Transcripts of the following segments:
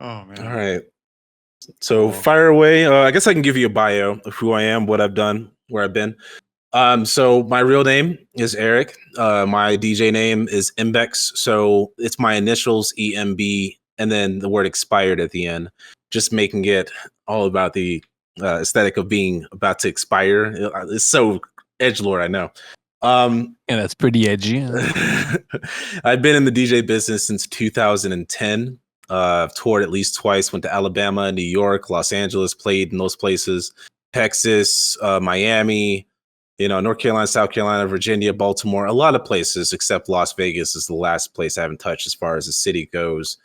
Oh All man. right. So Cool. fire away. I guess I can give you a bio of who I am, what I've done, where I've been. So my real name is Eric. My DJ name is Embex. So it's my initials EMB and then the word expired at the end, just making it all about the aesthetic of being about to expire. It's so edgelord, I know. Yeah, that's pretty edgy. I've been in the DJ business since 2010. I've toured at least twice, went to Alabama, New York, Los Angeles, played in those places, Texas, Miami, North Carolina, South Carolina, Virginia, Baltimore, a lot of places except Las Vegas is the last place I haven't touched as far as the city goes.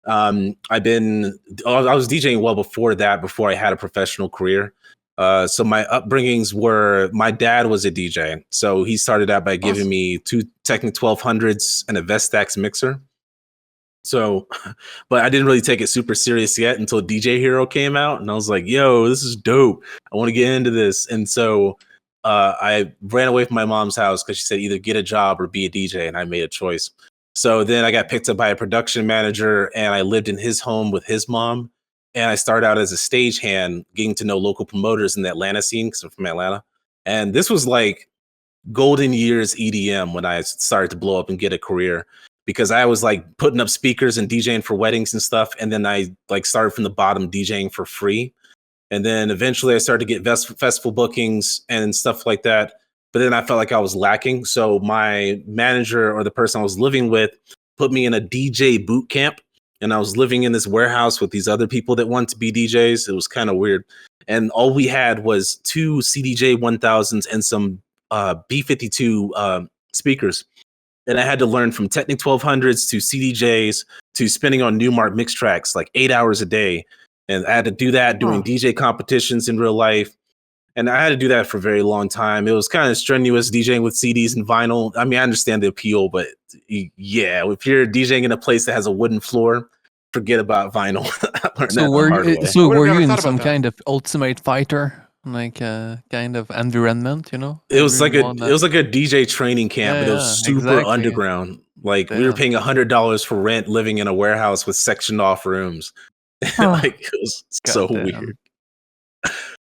I was DJing well before that, before I had a professional career. So my upbringings were, my dad was a DJ. So he started out by giving me two Technic 1200s and a Vestax mixer. So, but I didn't really take it super serious yet until DJ Hero came out. And I was like, yo, this is dope. I want to get into this. And so I ran away from my mom's house because she said either get a job or be a DJ. And I made a choice. So then I got picked up by a production manager and I lived in his home with his mom. And I started out as a stagehand, getting to know local promoters in the Atlanta scene because I'm from Atlanta. And this was like golden years EDM when I started to blow up and get a career, because I was like putting up speakers and DJing for weddings and stuff. And then I like started from the bottom DJing for free. And then eventually I started to get festival bookings and stuff like that. But then I felt like I was lacking. So my manager, or the person I was living with, put me in a DJ boot camp. And I was living in this warehouse with these other people that wanted to be DJs. It was kind of weird. And all we had was two CDJ 1000s and some B52 speakers. And I had to learn from Technic 1200s to CDJs to spinning on Newmark mix tracks like 8 hours a day. And I had to do that doing DJ competitions in real life. And I had to do that for a very long time. It was kind of strenuous DJing with CDs and vinyl. I mean, I understand the appeal, but yeah, if you're DJing in a place that has a wooden floor, forget about vinyl. So were you in some kind of Ultimate Fighter, like kind of environment? It was like a DJ training camp, but it was super underground. Like we were paying $100 for rent, living in a warehouse with sectioned off rooms. Like it was so weird.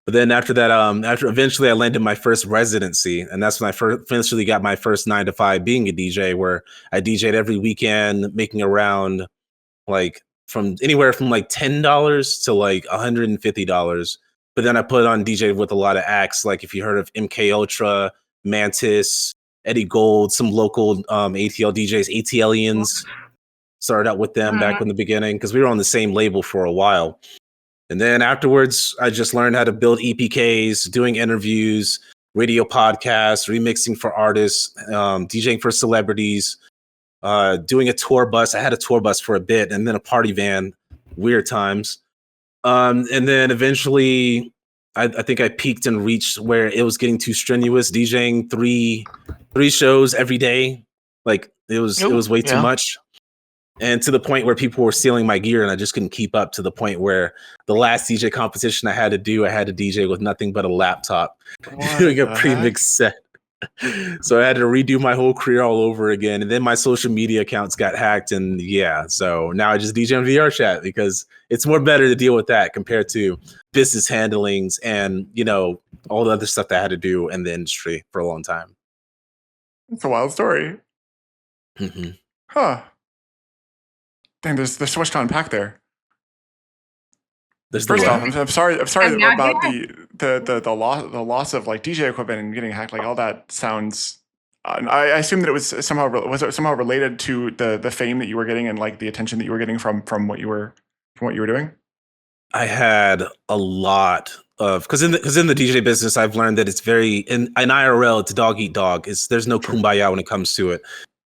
But then after that, after eventually I landed my first residency, and that's when I eventually got my first 9 to 5 being a DJ, where I DJ'd every weekend, making around like from anywhere from like $10 to like $150. But then I put on DJ with a lot of acts, like if you heard of MK Ultra, Mantis, Eddie Gold, some local ATL DJs, ATLians. Started out with them back in the beginning because we were on the same label for a while. And then afterwards, I just learned how to build EPKs, doing interviews, radio podcasts, remixing for artists, DJing for celebrities, doing a tour bus. I had a tour bus for a bit, and then a party van, weird times. And then eventually, I think I peaked and reached where it was getting too strenuous, DJing three shows every day. Like it was way too much. And to the point where people were stealing my gear and I just couldn't keep up, to the point where the last DJ competition I had to DJ with nothing but a laptop, doing a pre-mix set. So I had to redo my whole career all over again. And then my social media accounts got hacked. And yeah, so now I just DJ on VR chat because it's more better to deal with that compared to business handlings and, all the other stuff that I had to do in the industry for a long time. It's a wild story. Mm-hmm. Huh. Dang, there's so much to unpack there. First off, I'm sorry about the loss of like DJ equipment and getting hacked. Like all that sounds. I assume that it was somehow related to the fame that you were getting and like the attention that you were getting from what you were doing. I had a lot of because in the DJ business, I've learned that it's very in IRL. It's dog eat dog. There's no kumbaya when it comes to it.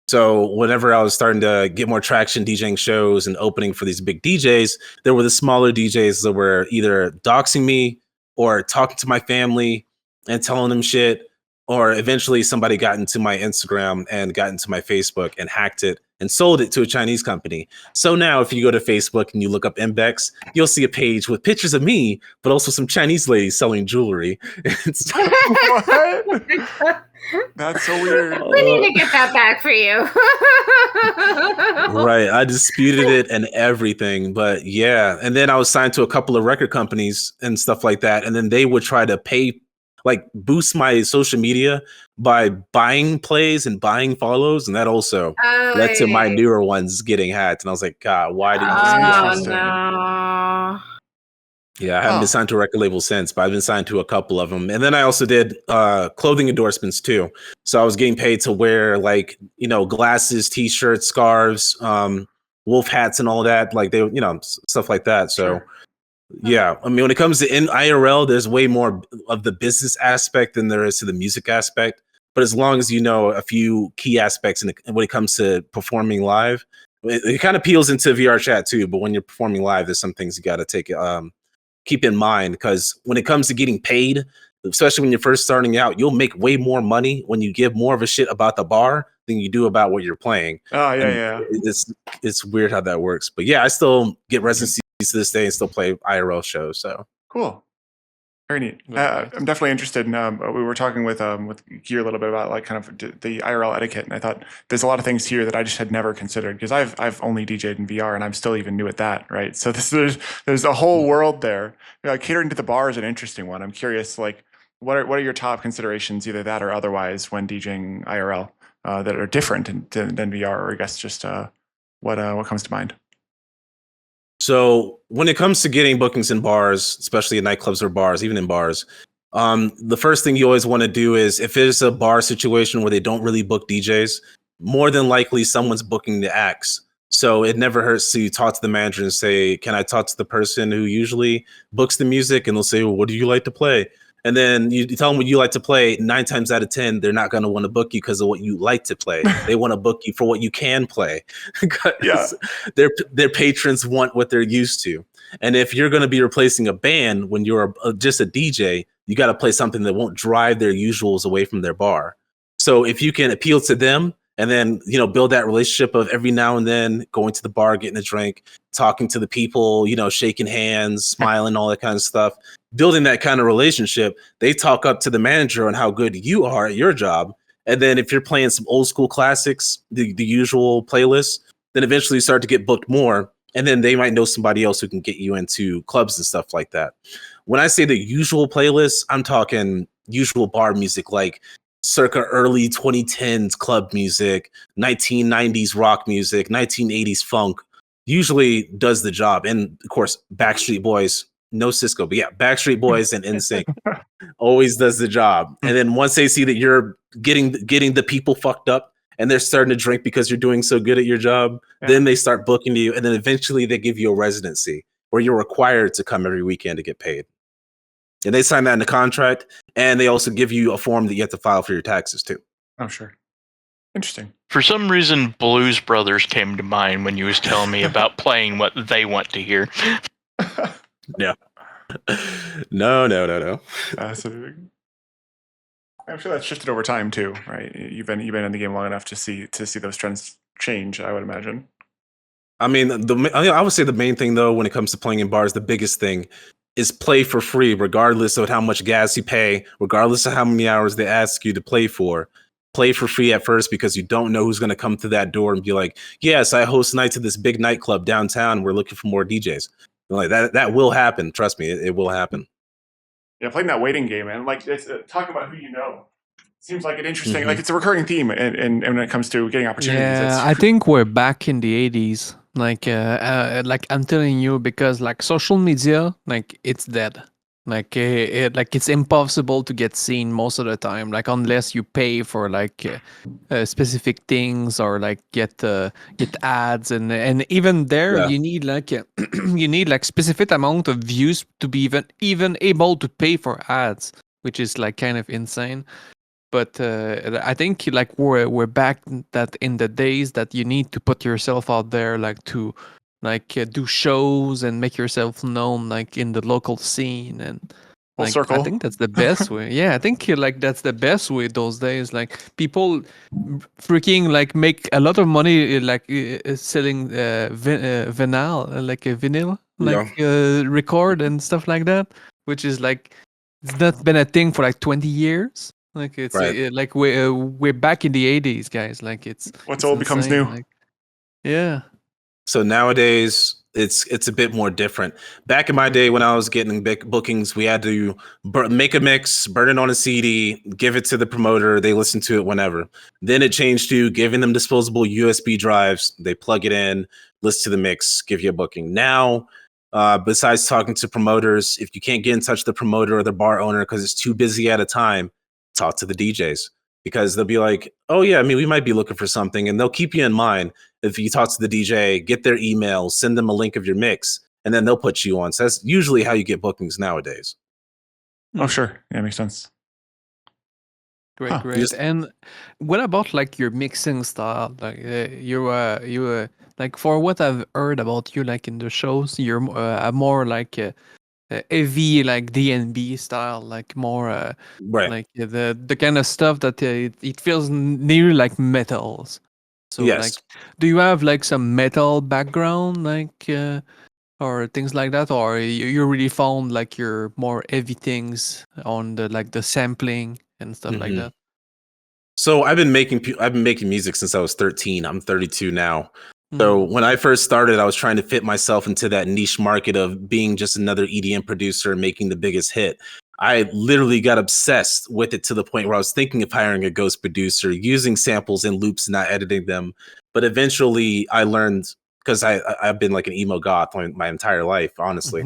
So whenever I was starting to get more traction DJing shows and opening for these big DJs, there were the smaller DJs that were either doxing me or talking to my family and telling them shit. Or eventually somebody got into my Instagram and got into my Facebook and hacked it and sold it to a Chinese company. So now if you go to Facebook and you look up Embex, you'll see a page with pictures of me, but also some Chinese ladies selling jewelry. What? That's so weird. We need to get that back for you. Right. I disputed it and everything. But yeah. And then I was signed to a couple of record companies and stuff like that. And then they would try to boost my social media by buying plays and buying follows. And that also led to my newer ones getting hacked. And I was like, God, why did you do this? Oh, no. Yeah, I haven't been signed to a record label since, but I've been signed to a couple of them. And then I also did clothing endorsements too. So I was getting paid to wear glasses, t-shirts, scarves, wolf hats and all that. Like stuff like that. So yeah, I mean, when it comes to IRL, there's way more of the business aspect than there is to the music aspect. But as long as you know a few key aspects when it comes to performing live, it kind of peels into VR chat too. But when you're performing live, there's some things you got to keep in mind, because when it comes to getting paid, especially when you're first starting out, you'll make way more money when you give more of a shit about the bar than you do about what you're playing. Oh yeah, It's weird how that works. But yeah, I still get residencies to this day and still play IRL shows. So cool. Very neat. I'm definitely interested in. We were talking with Gear a little bit about kind of the IRL etiquette, and I thought there's a lot of things here that I just had never considered, because I've only DJed in VR and I'm still even new at that, right? So there's a whole world there. Catering to the bar is an interesting one. I'm curious, what are your top considerations, either that or otherwise, when DJing IRL that are different than VR, or I guess just what comes to mind? So when it comes to getting bookings in bars, especially in nightclubs or bars, even in bars, the first thing you always want to do is, if it's a bar situation where they don't really book DJs, more than likely someone's booking the acts. So it never hurts to talk to the manager and say, can I talk to the person who usually books the music? And they'll say, well, what do you like to play? And then you tell them what you like to play. 9 times out of 10, they're not going to want to book you because of what you like to play. They want to book you for what you can play. Yeah. Their patrons want what they're used to. And if you're going to be replacing a band when you're just a DJ, you got to play something that won't drive their usuals away from their bar. So if you can appeal to them and then, build that relationship of every now and then going to the bar, getting a drink, talking to the people, shaking hands, smiling, all that kind of stuff, building that kind of relationship, they talk up to the manager on how good you are at your job. And then if you're playing some old school classics, the usual playlists, then eventually you start to get booked more. And then they might know somebody else who can get you into clubs and stuff like that. When I say the usual playlist, I'm talking usual bar music, like circa early 2010s club music, 1990s rock music, 1980s funk, usually does the job. And of course, Backstreet Boys, no Cisco, but yeah, Backstreet Boys and NSYNC always does the job. And then once they see that you're getting the people fucked up and they're starting to drink because you're doing so good at your job, then they start booking you. And then eventually they give you a residency where you're required to come every weekend to get paid. And they sign that in the contract. And they also give you a form that you have to file for your taxes too. Oh, sure. Interesting. For some reason, Blues Brothers came to mind when you was telling me about playing what they want to hear. Yeah. No. Fascinating. I'm sure that's shifted over time too, right? You've been in the game long enough to see those trends change, I would imagine. I mean, I would say the main thing though, when it comes to playing in bars, the biggest thing is play for free, regardless of how much gas you pay, regardless of how many hours they ask you to play for. Play for free at first, because you don't know who's going to come to that door and be like, yes, I host nights at this big nightclub downtown. We're looking for more DJs. Like that will happen. Trust me, it will happen. Yeah, playing that waiting game, and it's talking about who you know. Seems like an interesting, it's a recurring theme, and when it comes to getting opportunities. Yeah, I think we're back in the 80s. Like I'm telling you, because social media, it's dead. It's impossible to get seen most of the time, unless you pay for specific things or get ads, and even there you need you need specific amount of views to be even able to pay for ads, which is kind of insane. But I think we're back in the days that you need to put yourself out there, to do shows and make yourself known in the local scene, and Full Like, circle. I think that's the best way. Yeah, I think like that's the best way those days. Like people freaking like make a lot of money like selling vinyl, like a vinyl, like record and stuff like that, which is like it's not been a thing for like 20 years. Like it's Right. like we're back in the 80s, guys. Like it's What's old becomes insane. new. Like, yeah. So nowadays it's a bit more different. Back in my day when I was getting big bookings, we had to make a mix, burn it on a CD, give it to the promoter. They listen to it whenever. Then it changed to giving them disposable USB drives. They plug it in, listen to the mix, give you a booking. Now, besides talking to promoters, if you can't get in touch with the promoter or the bar owner because it's too busy at a time, talk to the DJs. Because they'll be like, oh yeah, I mean, we might be looking for something, and they'll keep you in mind. If you talk to the DJ, get their email, send them a link of your mix, and then they'll put you on. So that's usually how you get bookings nowadays. Oh, sure. Yeah, makes sense. Great, Huh. great. And what about like your mixing style? Like you like for what I've heard about you, like in the shows, you're more like a heavy like D&B style, like more Right. like the kind of stuff that it feels near like metals. So Yes. like, do you have like some metal background, like or things like that, or you really found like your more heavy things on the like the sampling and stuff like that? So I've been making music since I was 13. I'm 32 now. So Mhm. when I first started, I was trying to fit myself into that niche market of being just another EDM producer and making the biggest hit. I literally got obsessed with it to the point where I was thinking of hiring a ghost producer, using samples and loops, not editing them. But eventually I learned, because I've been like an emo goth my entire life, honestly.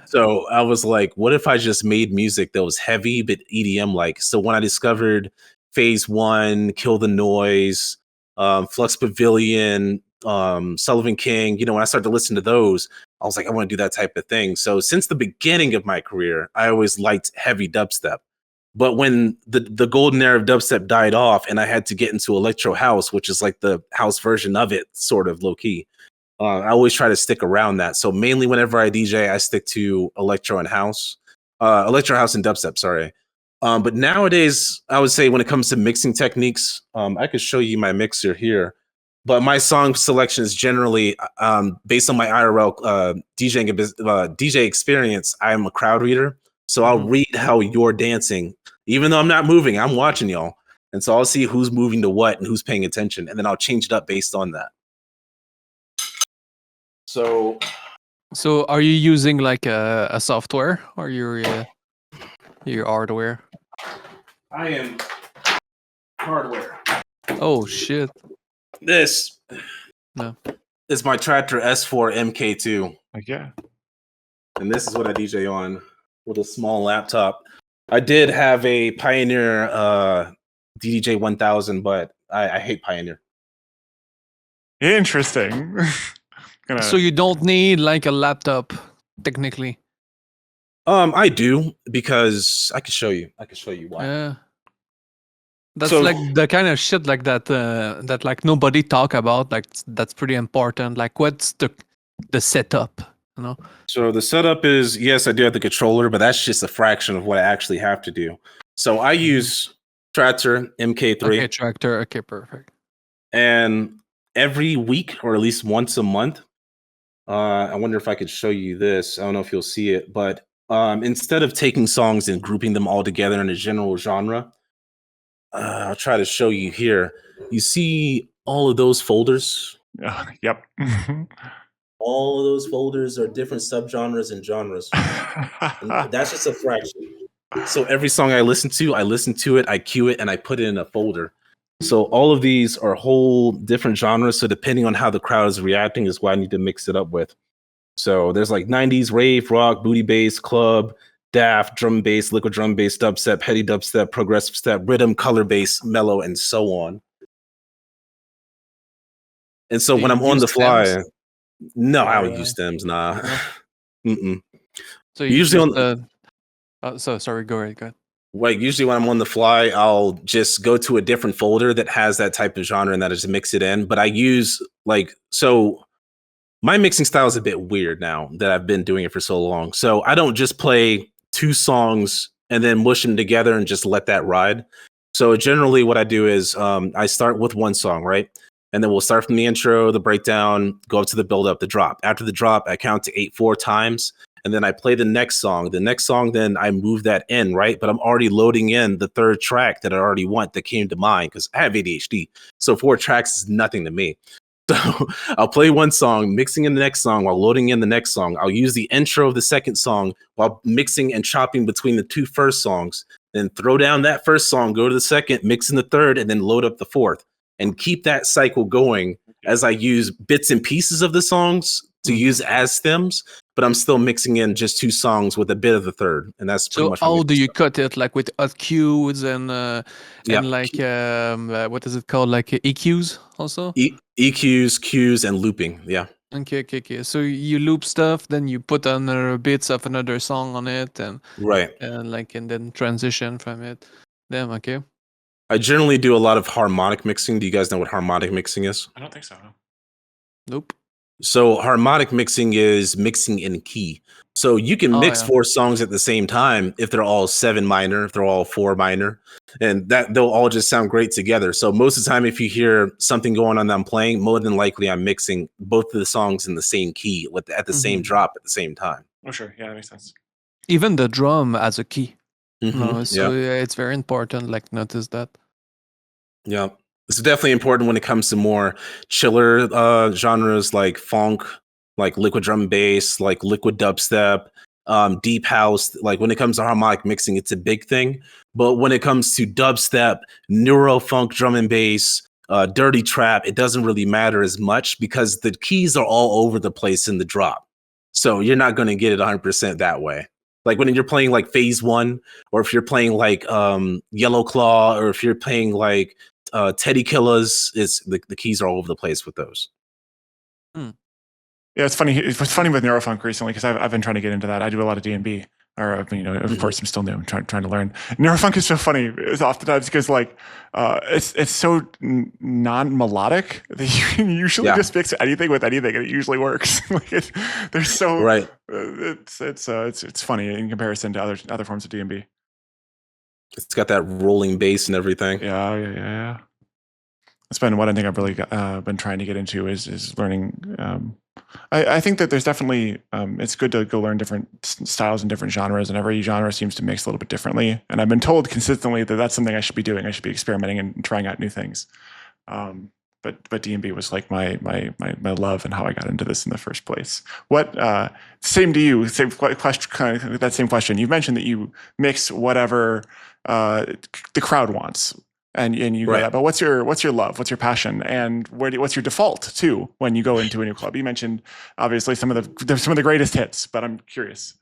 So I was like, what if I just made music that was heavy but EDM like? So when I discovered Phase One, Kill the Noise, Flux Pavilion, Sullivan King, when I started to listen to those, I was like, I want to do that type of thing. So since the beginning of my career, I always liked heavy dubstep. But when the golden era of dubstep died off and I had to get into electro house, which is like the house version of it, sort of low key, I always try to stick around that. So mainly whenever I DJ, I stick to electro and house, electro house and dubstep. Sorry. But nowadays, I would say when it comes to mixing techniques, I could show you my mixer here. But my song selection is generally based on my IRL DJ experience. I'm a crowd reader, so I'll read how you're dancing, even though I'm not moving. I'm watching y'all, and so I'll see who's moving to what and who's paying attention, and then I'll change it up based on that. So are you using like a software or your hardware? I am hardware. Oh shit! This No. is my Tractor S4 MK2. Like, yeah. And this is what I DJ on with a small laptop. I did have a Pioneer DDJ 1000, but I hate Pioneer. Interesting. So you don't need like a laptop, technically. I do, because I can show you. I can show you why. Yeah. That's So- like the kind of shit like that that like nobody talk about. Like that's pretty important. Like what's the setup? So the setup is, yes, I do have the controller, but that's just a fraction of what I actually have to do. So I use Tractor MK3. Okay, Tractor. Okay, perfect. And every week, or at least once a month, I wonder if I could show you this. I don't know if you'll see it, but instead of taking songs and grouping them all together in a general genre, I'll try to show you here. You see all of those folders? Yep. All of those folders are different subgenres and genres. And that's just a fraction. So every song I listen to it, I cue it, and I put it in a folder. So all of these are whole different genres. So depending on how the crowd is reacting is what I need to mix it up with. So there's like 90s rave, rock, booty bass, club, daft, drum bass, liquid drum bass, dubstep, heady dubstep, progressive step, rhythm, color bass, mellow, and so on. And so when I'm on the fly, no, I don't use stems. Nah. Mm-mm. So you Usually just, so sorry, go ahead. Like usually when I'm on the fly, I'll just go to a different folder that has that type of genre and that I just mix it in. But I use so my mixing style is a bit weird now that I've been doing it for so long. So I don't just play 2 songs and then mush them together and just let that ride. So generally what I do is I start with 1 song, right? And then we'll start from the intro, the breakdown, go up to the build up, the drop. After the drop, I count to 8 4 times. And then I play the next song. The next song, then I move that in, right? But I'm already loading in the 3rd track that I already want that came to mind because I have ADHD. So 4 tracks is nothing to me. So I'll play 1 song, mixing in the next song while loading in the next song. I'll use the intro of the 2nd song while mixing and chopping between the 2 first songs. Then throw down that 1st song, go to the 2nd, mix in the 3rd, and then load up the 4th. And keep that cycle going as I use bits and pieces of the songs to use as stems, but I'm still mixing in just 2 songs with a bit of the 3rd, and that's pretty So much. how do you cut it? Like with hot cues and Yeah. like what is it called? Like EQs also? EQs, cues, and looping. Yeah. Okay. So you loop stuff, then you put another bits of another song on it, and Right. and then transition from it. Damn. Okay. I generally do a lot of harmonic mixing. Do you guys know what harmonic mixing is? I don't think so. No. Nope. So harmonic mixing is mixing in key. So you can mix 4 songs at the same time if they're all 7 minor, if they're all 4 minor, and that they'll all just sound great together. So most of the time, if you hear something going on that I'm playing, more than likely I'm mixing both of the songs in the same key at the same drop at the same time. Oh, sure. Yeah, that makes sense. Even the drum has a key. Mm-hmm. So it's very important. Like notice that. Yeah. It's definitely important when it comes to more chiller genres like funk, like liquid drum and bass, like liquid dubstep, deep house. Like when it comes to harmonic mixing, it's a big thing. But when it comes to dubstep, neurofunk drum and bass, dirty trap, it doesn't really matter as much because the keys are all over the place in the drop. So you're not going to get it 100% that way. Like when you're playing like Phase 1, or if you're playing like Yellow Claw, or if you're playing like Teddy Killers, is the keys are all over the place with those. Yeah, it's funny. It's funny with neurofunk recently because I've been trying to get into that. I do a lot of D&B, or of course I'm still new. I'm trying to learn. Neurofunk is so funny. It's oftentimes because like it's so non-melodic that you can usually just mix anything with anything, and it usually works. Like they're so right. It's funny in comparison to other forms of D&B. It's got that rolling bass and everything. Yeah. It's been what I think I've really been trying to get into is learning. I think that there's definitely it's good to go learn different styles and different genres, and every genre seems to mix a little bit differently. And I've been told consistently that that's something I should be doing. I should be experimenting and trying out new things. But D&B was like my love and how I got into this in the first place. What same to you? Same question. Kind of that same question. You mentioned that you mix whatever the crowd wants. And you go that, but what's your love? What's your passion? And what's your default too when you go into a new club? You mentioned obviously some of the greatest hits, but I'm curious.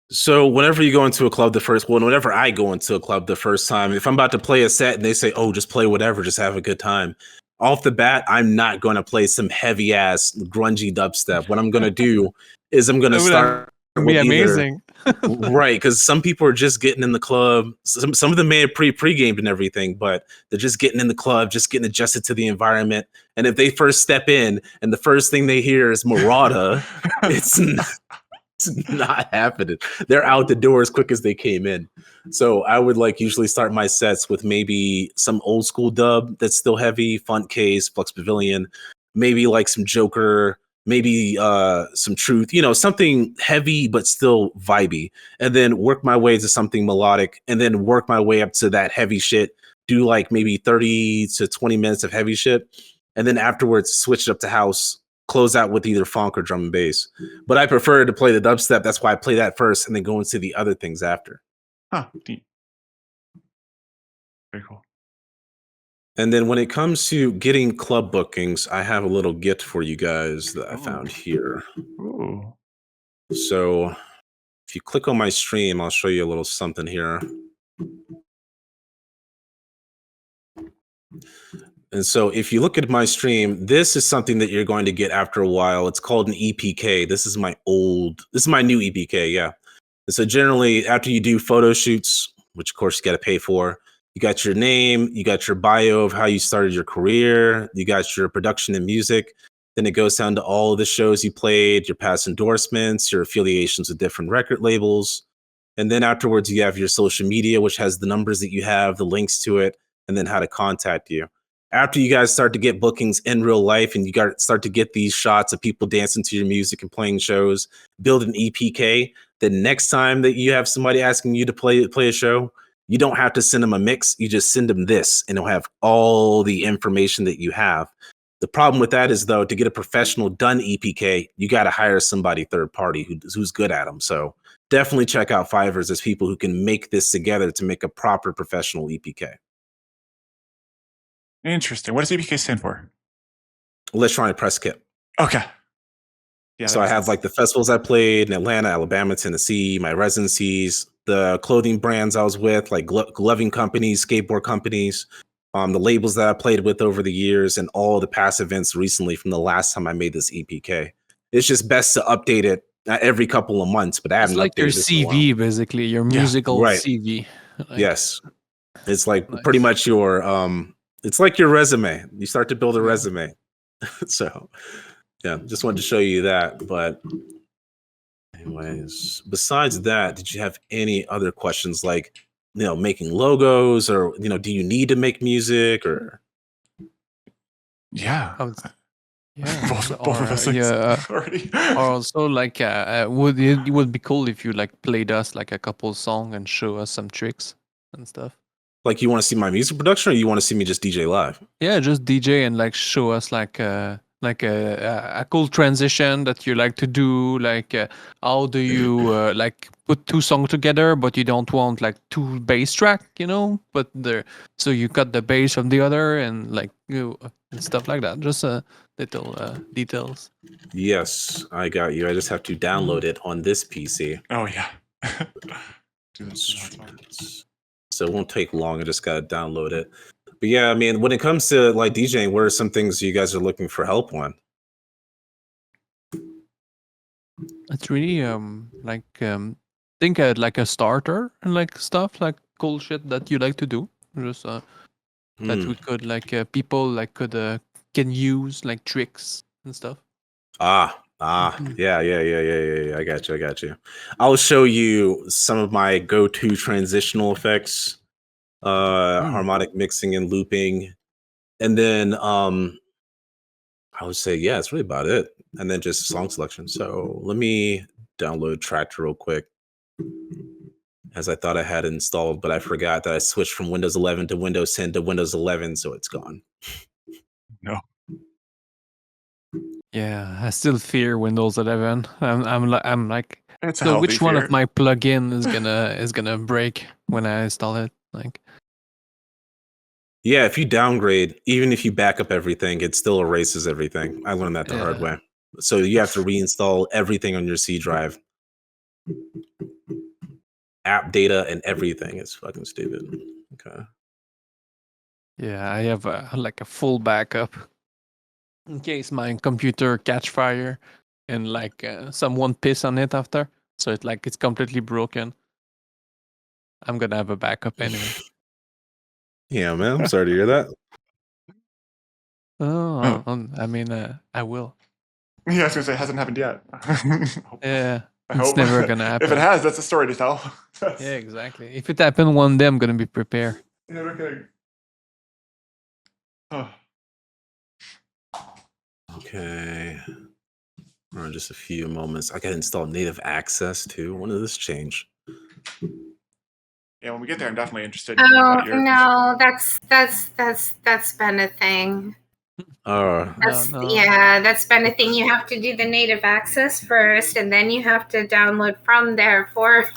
So whenever you go into a club whenever I go into a club the first time, if I'm about to play a set and they say, "Oh, just play whatever, just have a good time," off the bat, I'm not going to play some heavy ass grungy dubstep. What I'm going to do is I'm going to start. Be amazing. Right, because some people are just getting in the club. Some of them may have pre-gamed and everything, but they're just getting in the club, just getting adjusted to the environment. And if they first step in and the first thing they hear is Murata, it's not happening. They're out the door as quick as they came in. So I would usually start my sets with maybe some old school dub that's still heavy, Font Case, Flux Pavilion, maybe like some Joker, maybe some Truth, something heavy but still vibey, and then work my way to something melodic, and then work my way up to that heavy shit, do like maybe 30 to 20 minutes of heavy shit, and then afterwards switch it up to house, close out with either funk or drum and bass. But I prefer to play the dubstep. That's why I play that first and then go into the other things after. Neat. Very cool. And then when it comes to getting club bookings, I have a little gift for you guys that I found here. Ooh. So if you click on my stream, I'll show you a little something here. And so if you look at my stream, this is something that you're going to get after a while. It's called an EPK. This is my new EPK, yeah. And so generally after you do photo shoots, which of course you got to pay for, you got your name, you got your bio of how you started your career, you got your production and music. Then it goes down to all of the shows you played, your past endorsements, your affiliations with different record labels. And then afterwards, you have your social media, which has the numbers that you have, the links to it, and then how to contact you. After you guys start to get bookings in real life and you start to get these shots of people dancing to your music and playing shows, build an EPK, the next time that you have somebody asking you to play a show, you don't have to send them a mix. You just send them this and it'll have all the information that you have. The problem with that is, though, to get a professional done EPK, you got to hire somebody third party who's good at them. So definitely check out Fivers as people who can make this together to make a proper professional EPK. Interesting. What does EPK stand for? Electronic Press Kit. Okay. Yeah. So I have like the festivals I played in Atlanta, Alabama, Tennessee, my residencies, the clothing brands I was with, like gloving companies, skateboard companies, the labels that I played with over the years, and all the past events recently from the last time I made this EPK. It's just best to update it every couple of months, but I haven't It's like your updated this in a while. CV, basically, your musical right. CV. Like, Yes. It's like nice. pretty much your it's like your resume. You start to build a resume. So yeah, just wanted to show you that. But anyways, besides that, did you have any other questions, like, making logos, or do you need to make music, or? Yeah. Yeah. both of us already. Also, like, it would be cool if you like played us like a couple song and show us some tricks and stuff. Like, you want to see my music production, or you want to see me just DJ live? Yeah, just DJ and like show us like a cool transition that you like to do. Like, how do you like put two songs together, but you don't want like two bass track, But so you cut the bass from the other and like and stuff like that. Just little details. Yes, I got you. I just have to download it on this PC. Oh yeah. So it won't take long. I just gotta download it. But yeah, I mean, when it comes to like DJing, what are some things you guys are looking for help on? It's really think like a starter and like stuff like cool shit that you like to do. Just that we could like people like can use like tricks and stuff. Yeah. I got you. I'll show you some of my go-to transitional effects, harmonic mixing and looping, and then I would say, yeah, it's really about it. And then just song selection. So let me download Tractor real quick, as I thought I had it installed, but I forgot that I switched from Windows 11 to Windows 10 to Windows 11, so it's gone. No. Yeah, I still fear Windows 11. I'm like, It's a so healthy which one fear. of my plugin is gonna break when I install it? Like, yeah, if you downgrade, even if you back up everything, it still erases everything. I learned that the hard way. So you have to reinstall everything on your C drive. App data and everything. It's fucking stupid. Okay. Yeah, I have like a full backup in case my computer catch fire and like someone piss on it after, so it's completely broken. I'm gonna have a backup anyway. Yeah, man. I'm sorry to hear that. I mean, I will. Yeah, I was gonna say it hasn't happened yet. Yeah, I it's hope. never gonna happen. If it has, that's a story to tell. Yeah, exactly. If it happened one day, I'm gonna be prepared. Yeah, no kidding. Oh. Okay. Just a few moments. I got to install native access too. When did this change? Yeah, when we get there, I'm definitely interested. Oh no, that's been a thing. Yeah, that's been a thing. You have to do the native access first, and then you have to download from there for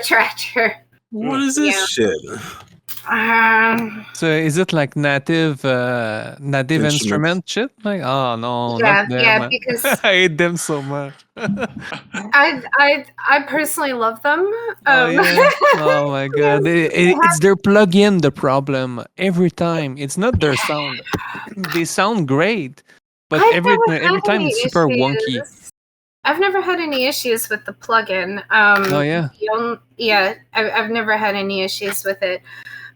Tractor. What is this shit? So is it like native instrument shit? Like, oh no, yeah, not them, yeah, man. because I hate them so much. I personally love them. Oh my god, it's their plugin the problem every time. It's not their sound. They sound great, but every time it's super wonky. I've never had any issues with the plugin. I've never had any issues with it.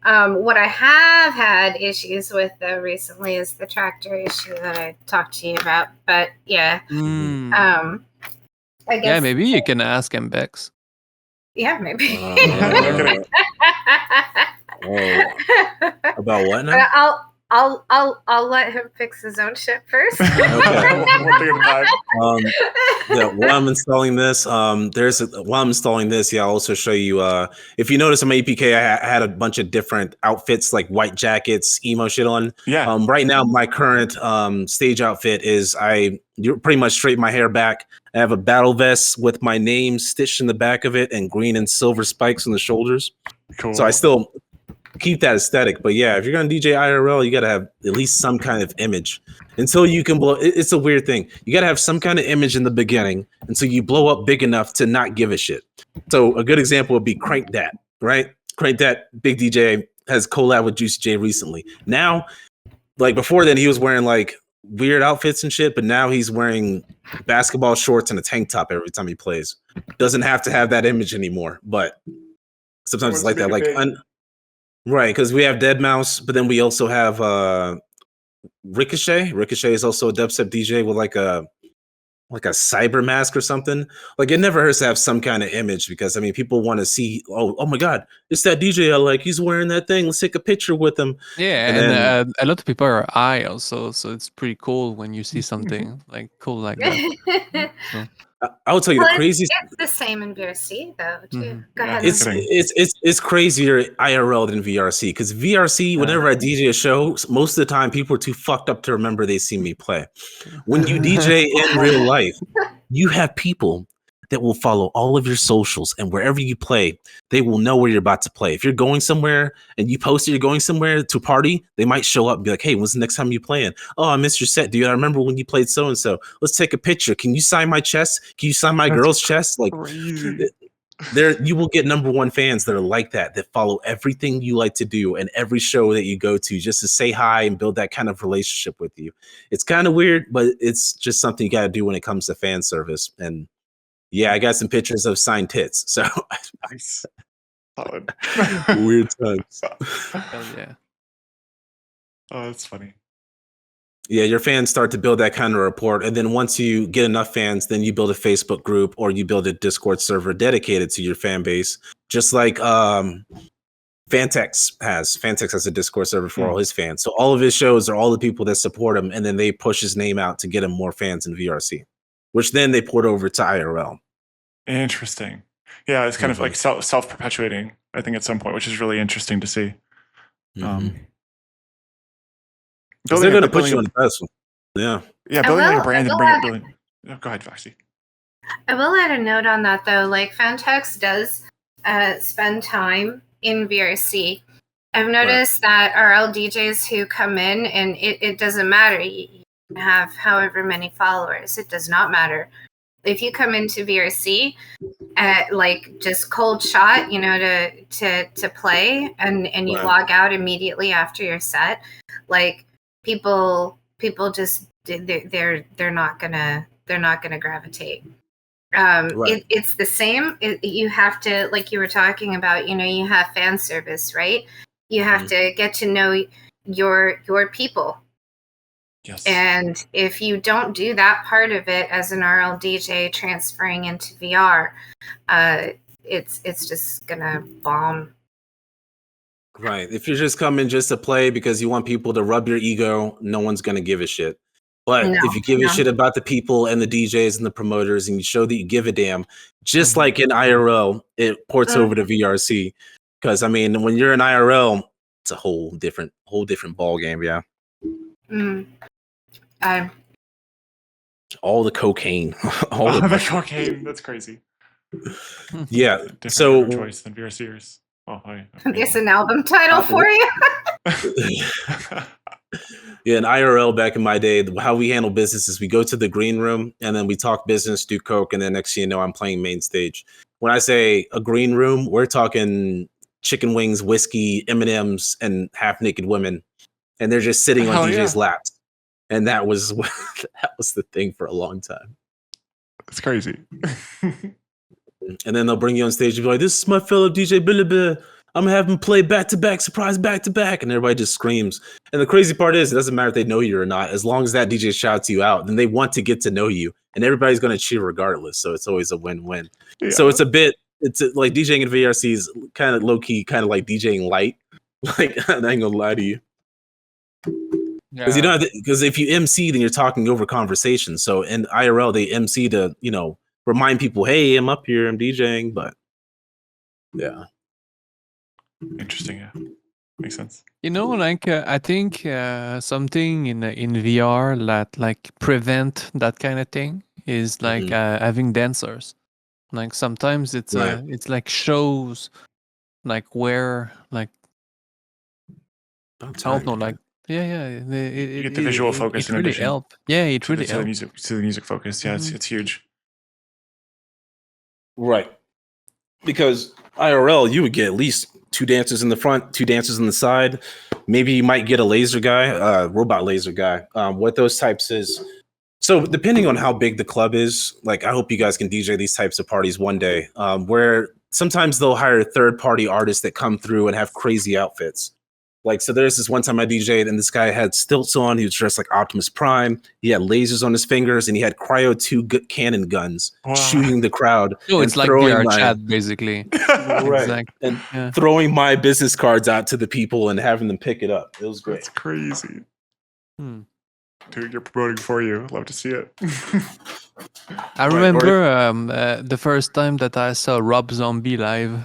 What I have had issues with recently is the Tractor issue that I talked to you about. But yeah, I guess maybe you can ask Embex. Yeah, maybe. About what now? But I'll let him fix his own shit first. Okay. One thing at a time. Yeah, while I'm installing this, I'll also show you. If you notice on my APK, I had a bunch of different outfits, like white jackets, emo shit on. Yeah. Right now, my current stage outfit is you pretty much straighten my hair back. I have a battle vest with my name stitched in the back of it and green and silver spikes on the shoulders. Cool. So I still keep that aesthetic. But yeah, if you're going to DJ IRL, you got to have at least some kind of image until you can blow. It's a weird thing. You got to have some kind of image in the beginning until you blow up big enough to not give a shit. So a good example would be Crank Dat, right? Crank Dat, big DJ, has collab with Juicy J recently. Now, like before then, he was wearing like weird outfits and shit, but now he's wearing basketball shorts and a tank top every time he plays. Doesn't have to have that image anymore, but sometimes it's like that. Like, right, because we have Deadmau5, but then we also have Ricochet. Ricochet is also a dubstep DJ with like a cyber mask or something. Like, it never hurts to have some kind of image because, I mean, people want to see, oh my God, it's that DJ I like. He's wearing that thing. Let's take a picture with him. Yeah, and a lot of people are high also, so it's pretty cool when you see something like cool like that. So. I will tell you the craziest. It's the same in VRC though too. Mm-hmm. Go ahead. It's crazier IRL than VRC because VRC, whenever I DJ a show, most of the time people are too fucked up to remember they see me play. When you DJ in real life, you have people that will follow all of your socials, and wherever you play, they will know where you're about to play. If you're going somewhere and you post it, you're going somewhere to party, they might show up and be like, hey, when's the next time you playing? Oh, I missed your set, dude. I remember when you played so-and-so. Let's take a picture. Can you sign my chest? Can you sign my girl's chest? Like, you will get #1 fans that are like that follow everything you like to do and every show that you go to just to say hi and build that kind of relationship with you. It's kind of weird, but it's just something you got to do when it comes to fan service. And yeah, I got some pictures of signed tits. So nice. Solid. Weird times. Hell yeah. Oh, that's funny. Yeah, your fans start to build that kind of rapport. And then once you get enough fans, then you build a Facebook group or you build a Discord server dedicated to your fan base. Just like Fantex has. Fantex has a Discord server for all his fans. So all of his shows are all the people that support him. And then they push his name out to get him more fans in VRC, which then they port over to IRL. Interesting. Yeah, it's kind of like self-perpetuating, I think, at some point, which is really interesting to see. They're going to put you on the pedestal. Yeah. Yeah, building like a brand and bringing it. Go ahead, Foxy. I will add a note on that, though. Like, Fantex does spend time in VRC. I've noticed that RL DJs who come in, and it doesn't matter. You have however many followers. It does not matter. If you come into VRC at like just cold shot, to play and you log out immediately after your set, like people just they're not gonna gravitate. It's the same. You have to, like you were talking about, you have fan service, right? You have to get to know your people. Yes. And if you don't do that part of it as an RL DJ transferring into VR, it's just gonna bomb. Right. If you're just coming just to play because you want people to rub your ego, no one's gonna give a shit. But if you give a shit about the people and the DJs and the promoters, and you show that you give a damn, just like in IRL, it ports over to VRC. Because I mean, when you're in IRL, it's a whole different ball game. Yeah. All the cocaine. all the cocaine. That's crazy. Yeah. Different So choice than VRCers. Oh, hi. It's an album title for you. Yeah, in IRL back in my day, how we handle business is we go to the green room and then we talk business, do coke, and then next thing you know, I'm playing main stage. When I say a green room, we're talking chicken wings, whiskey, M&Ms, and half-naked women, and they're just sitting on DJ's laps. And that was the thing for a long time. It's crazy. And then they'll bring you on stage and be like, "This is my fellow DJ Billy. I'm gonna have him play back-to-back, surprise back-to-back," and everybody just screams. And the crazy part is, it doesn't matter if they know you or not. As long as that DJ shouts you out, then they want to get to know you, and everybody's gonna cheer regardless. So it's always a win-win. Yeah. So it's a bit it's like DJing in VRC is kind of low key, kind of like DJing light. Like I ain't gonna lie to you. Because you don't because if you MC, then you're talking over conversation. So in IRL, they MC to remind people, hey, I'm up here, I'm DJing. But yeah, Interesting. Yeah, makes sense. Like I think something in VR that like prevent that kind of thing is like having dancers. Like sometimes it's like shows like where like I don't know, like you get the visual focus in really addition. help. Yeah, it really to the helps. music focus. Yeah, it's huge. Right. Because IRL, you would get at least 2 dancers in the front, 2 dancers on the side. Maybe you might get a laser guy, robot laser guy. What those types is. So depending on how big the club is, like I hope you guys can DJ these types of parties one day, where sometimes they'll hire third-party artists that come through and have crazy outfits. Like, so there's this one time I DJ'd and this guy had stilts on. He was dressed like Optimus Prime. He had lasers on his fingers and he had Cryo 2 cannon guns shooting the crowd. No, it's like VR chat, basically. Right. Exactly. And throwing my business cards out to the people and having them pick it up. It was great. That's crazy. Dude, you're promoting for you. Love to see it. I remember the first time that I saw Rob Zombie live.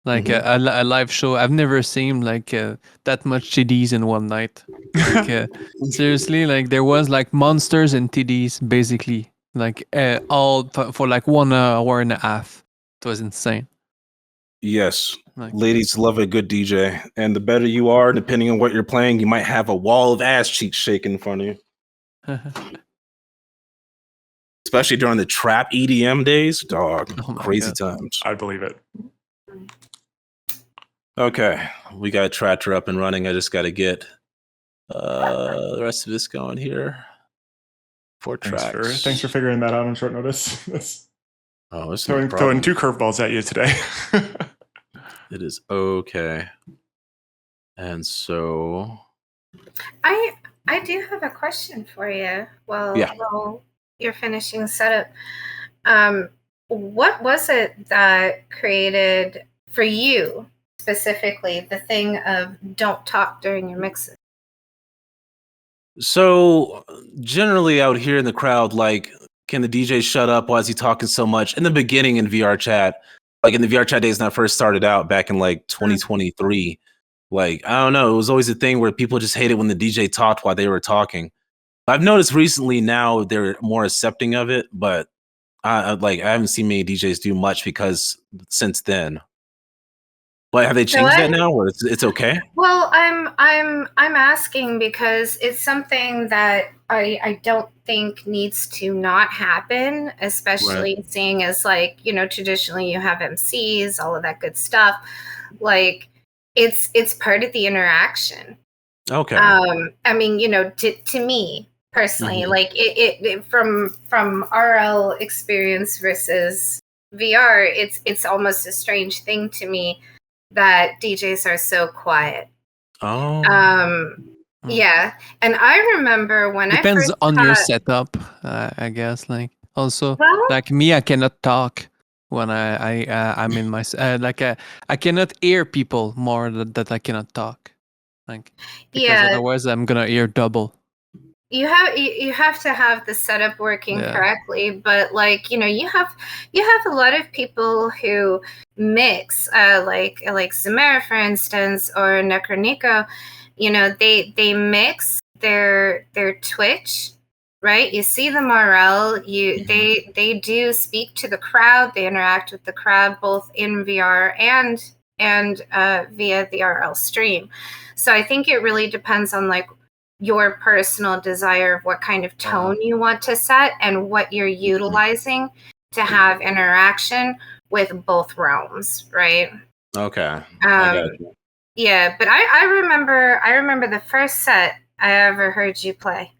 Like a live show. I've never seen like that much TDs in one night. Like, seriously, like there was like monsters and TDs basically, like all for like 1 hour and a half. It was insane. Yes, ladies love a good DJ, and the better you are, depending on what you're playing, you might have a wall of ass cheeks shaking in front of you. Especially during the trap EDM days, dog. Crazy times. I believe it. Okay, we got Tractor up and running. I just got to get the rest of this going here. 4 tracks. Thanks for figuring that out on short notice. It's throwing 2 curveballs at you today. It is okay. And so, I do have a question for you. While you're finishing setup, what was it that created for you? Specifically, the thing of don't talk during your mixes. So generally out here in the crowd, like, can the DJ shut up? Why is he talking so much? In the beginning in VR chat, like in the VR chat days when I first started out back in like 2023, like, I don't know, it was always a thing where people just hated when the DJ talked while they were talking. I've noticed recently now they're more accepting of it, but I haven't seen many DJs do much because since then. But have they changed that now, or it's okay? Well, I'm asking because it's something that I don't think needs to not happen, especially seeing as like, traditionally you have MCs, all of that good stuff. Like it's part of the interaction. Okay. I mean, to me personally, like it from RL experience versus VR, it's almost a strange thing to me that DJs are so quiet. Oh. Yeah. And I remember when depends on your setup, I guess. Like also, like me, I cannot talk when I'm in my I cannot hear people more that I cannot talk. Like because otherwise I'm gonna hear double. You have to have the setup working correctly, but like you have a lot of people who mix like Zamara, for instance, or Necronico. They mix their Twitch, right? You see them RL. They do speak to the crowd. They interact with the crowd both in VR and via the RL stream. So I think it really depends on like your personal desire of what kind of tone you want to set and what you're utilizing to have interaction with both realms, right? Okay. I got you. Yeah, but I remember the first set I ever heard you play.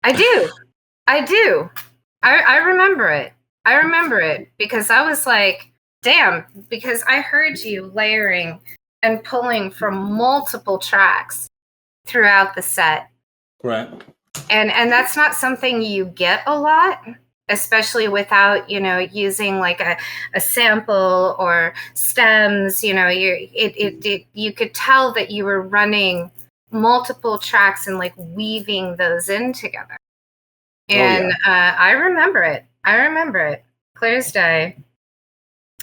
I do. I remember it. I remember it because I was like, damn, because I heard you layering and pulling from multiple tracks throughout the set. Right. And that's not something you get a lot. especially without, using like a sample or stems. You could tell that you were running multiple tracks and like weaving those in together. And I remember it clear as day.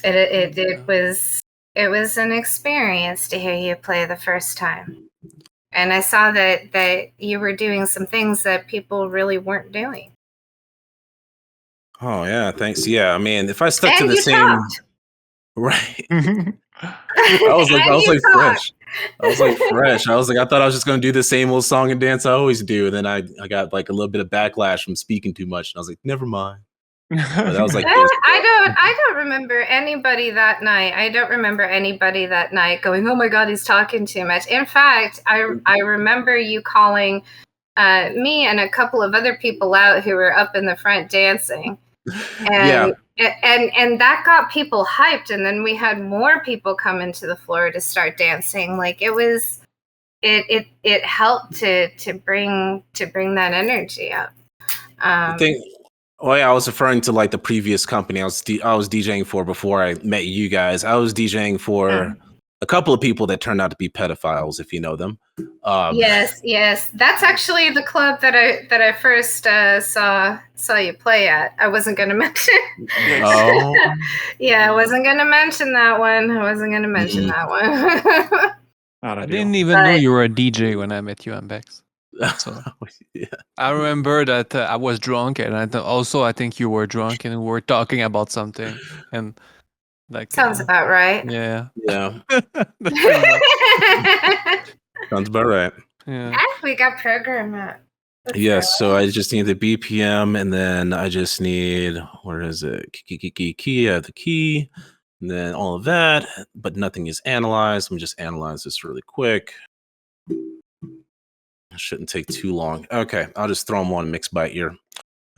It was an experience to hear you play the first time. And I saw that you were doing some things that people really weren't doing. Oh yeah, thanks. Yeah, I mean, if I stuck to And the you same, talked. right? I was like fresh. I was like, I thought I was just gonna do the same old song and dance I always do. And then I got like a little bit of backlash from speaking too much, and I was like, never mind. But that was like, I don't remember anybody that night. Going, oh my God, he's talking too much. In fact, I remember you calling me and a couple of other people out who were up in the front dancing. And that got people hyped, and then we had more people come into the floor to start dancing. Like it helped to bring that energy up. I was referring to like the previous company I was DJing for before I met you guys. I was DJing for a couple of people that turned out to be pedophiles, if you know them. Yes, that's actually the club that I first saw you play at. I wasn't going to mention. Oh, yeah, I wasn't going to mention that one. I didn't even know you were a DJ when I met you, Embex. So yeah. I remember that I was drunk, and I think you were drunk, and we were talking about something, and like sounds about right. Yeah. Sounds about right. Yeah. We got program up. Yes, so I just need the BPM, and then I just need, where is it? Key. I have the key, and then all of that, but nothing is analyzed. Let me just analyze this really quick. It shouldn't take too long. Okay, I'll just throw them on mix by ear.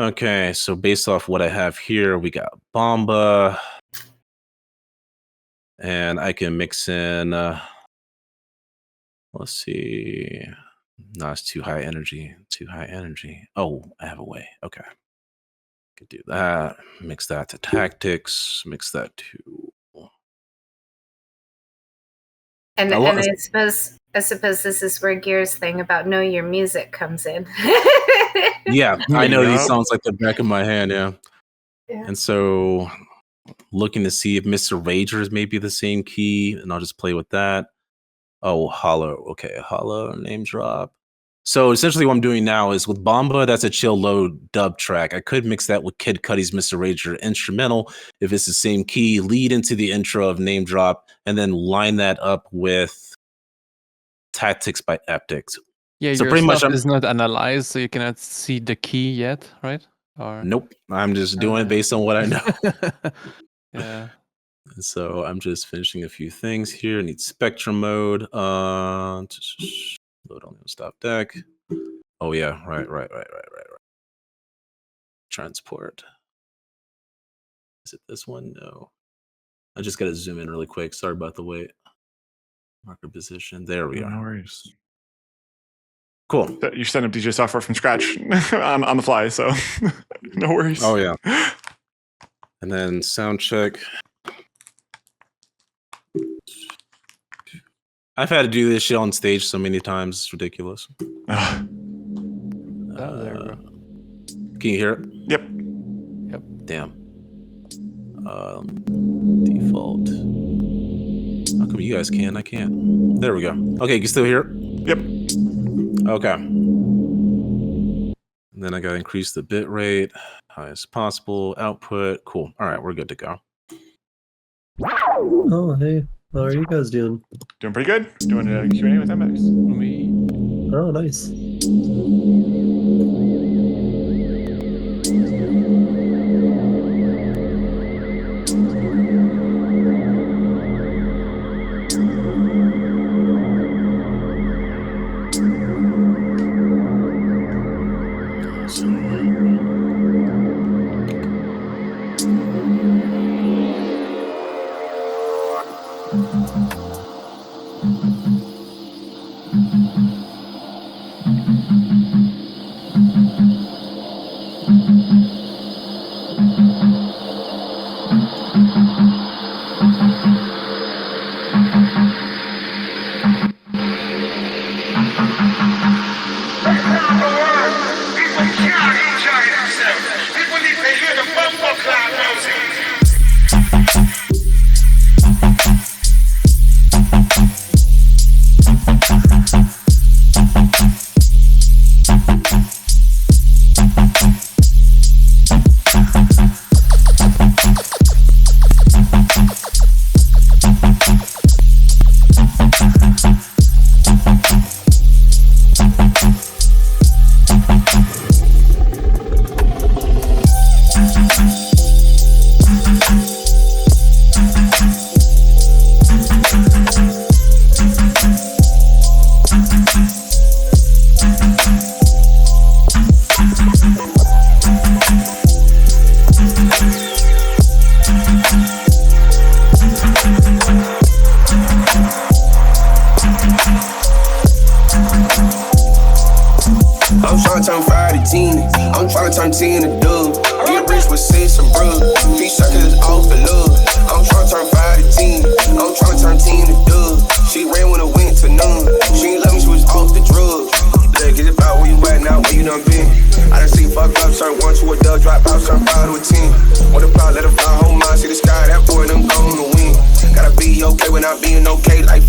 Okay, so based off what I have here, we got Bomba, and I can mix in, let's see. No, it's too high energy. Oh, I have a way. Okay. Could do that. Mix that to tactics. Mix that to. And I suppose this is where Gear's thing about know your music comes in. Yeah, I know these songs like the back of my hand. Yeah. And so, looking to see if Mr. Rager is maybe the same key, and I'll just play with that. Oh, Hollow. Okay, Hollow, name drop. So essentially what I'm doing now is with Bomba, that's a chill low dub track. I could mix that with Kid Cudi's Mr. Rager instrumental if it's the same key, lead into the intro of name drop, and then line that up with Tactics by Eptics. Yeah, so your pretty stuff is not analyzed, so you cannot see the key yet, right? Or nope. I'm just doing it based on what I know. Yeah. So I'm just finishing a few things here. I need spectrum mode. Load on the stop deck. Oh yeah, right. Transport. Is it this one? No. I just gotta zoom in really quick. Sorry about the wait. Marker position. There we are. No worries. Cool. You set up DJ software from scratch on the fly, so no worries. Oh yeah. And then sound check. I've had to do this shit on stage so many times. It's ridiculous. There we go. Can you hear it? Yep. Damn. Default. How come you guys can? I can't. There we go. Okay, you can still hear it? Yep. Okay. And then I gotta increase the bit rate high as possible. Output. Cool. All right, we're good to go. Oh, hey. How are you guys doing? Doing pretty good. Doing a Q&A with Embex. Oh, nice.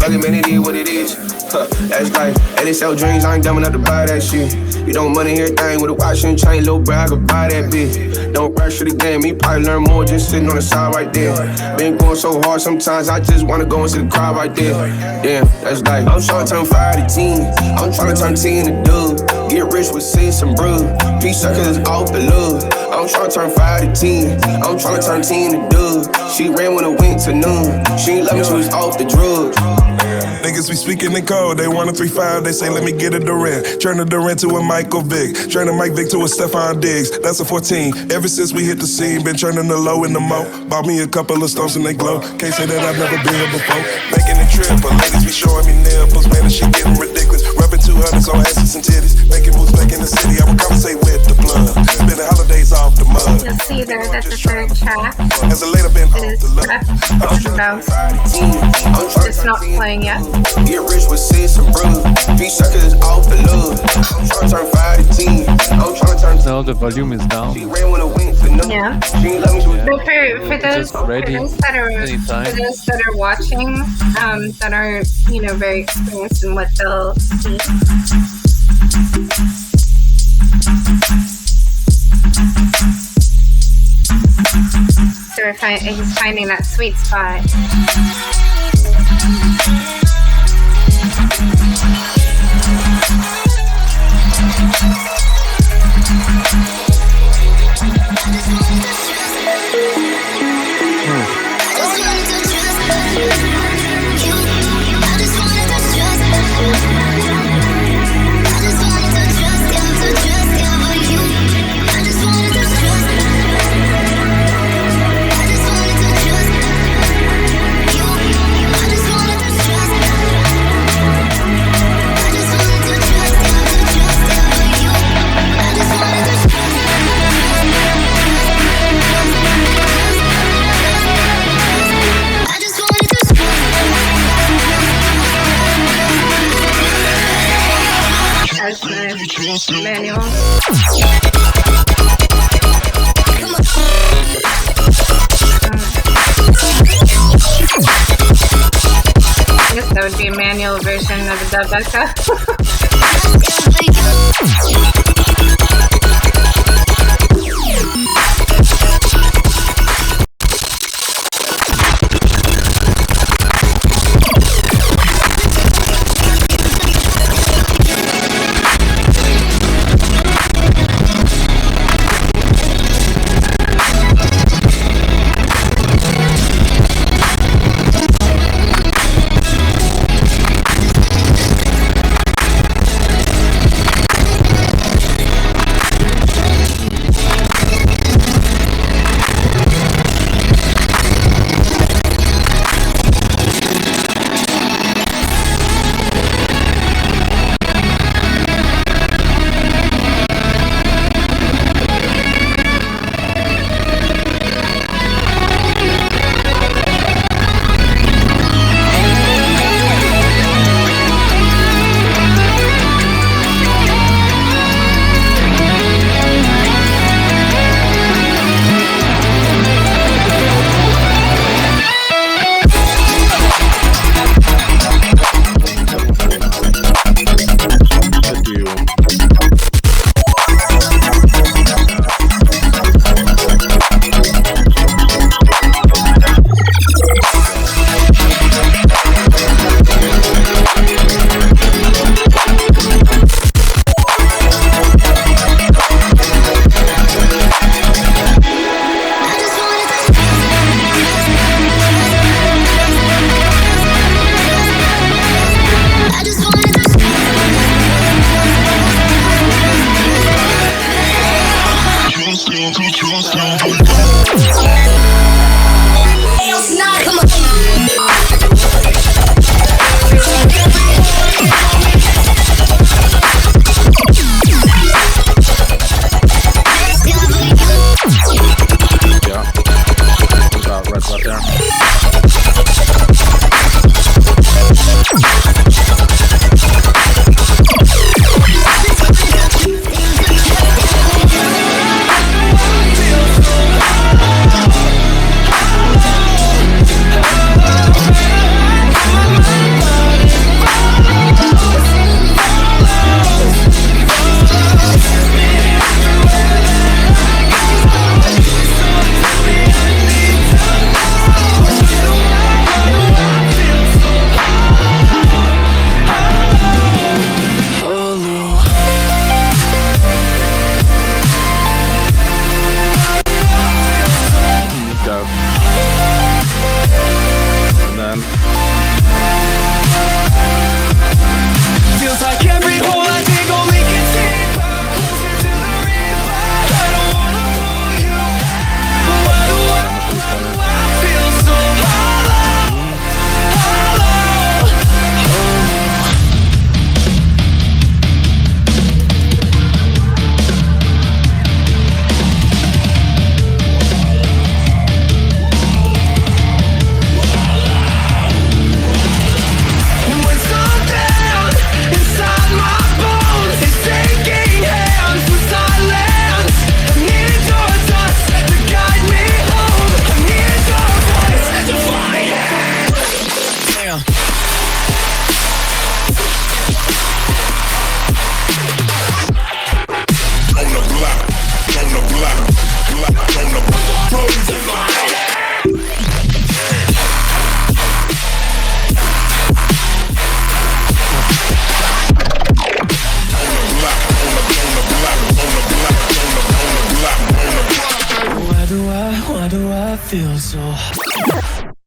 Fuck it, man, it is what it is. That's life. And they sell dreams, I ain't dumb enough to buy that shit. You don't money everything with a watch and chain, little bro, I could buy that bitch. Don't rush to the game, me probably learn more just sitting on the side right there. Been going so hard, sometimes I just wanna go into the crowd right there. Damn, that's life. I'm trying to turn 5 to 10. I'm trying to turn 10 to dub. Get rich with sis and bruh. Peace suckers off the love. I'm trying to turn 5 to 10. I'm trying to turn 10 to dub. She ran when it went to none. She ain't love me, she was off the drugs. Niggas be speaking in code, they want a 3-5, they say let me get a Durant. Turn a Durant to a Michael Vick, turn a Mike Vick to a Stephon Diggs, that's a 14. Ever since we hit the scene, been turning the low in the mo. Bought me a couple of stones and they glow, can't say that I've never been here before. Making a trip, but ladies be showing me nipples, man, this shit getting ridiculous. Rubbing 200s on asses and titties, making moves back in the city, I would conversate with the blood. Spending holidays off the mud. You'll see there that the third track As a later been is it's not playing yet. Get rich with sis and bruh. Peace suckers off the love. I'm trying to turn 5 to 10. I'm trying to turn. No, the volume is down. She ran when it went to no. Yeah. She ain't love me, she was But for those that are watching, that are very experienced in what they'll see. So he's finding that sweet spot. Manual. I guess that would be a manual version of the dub echo.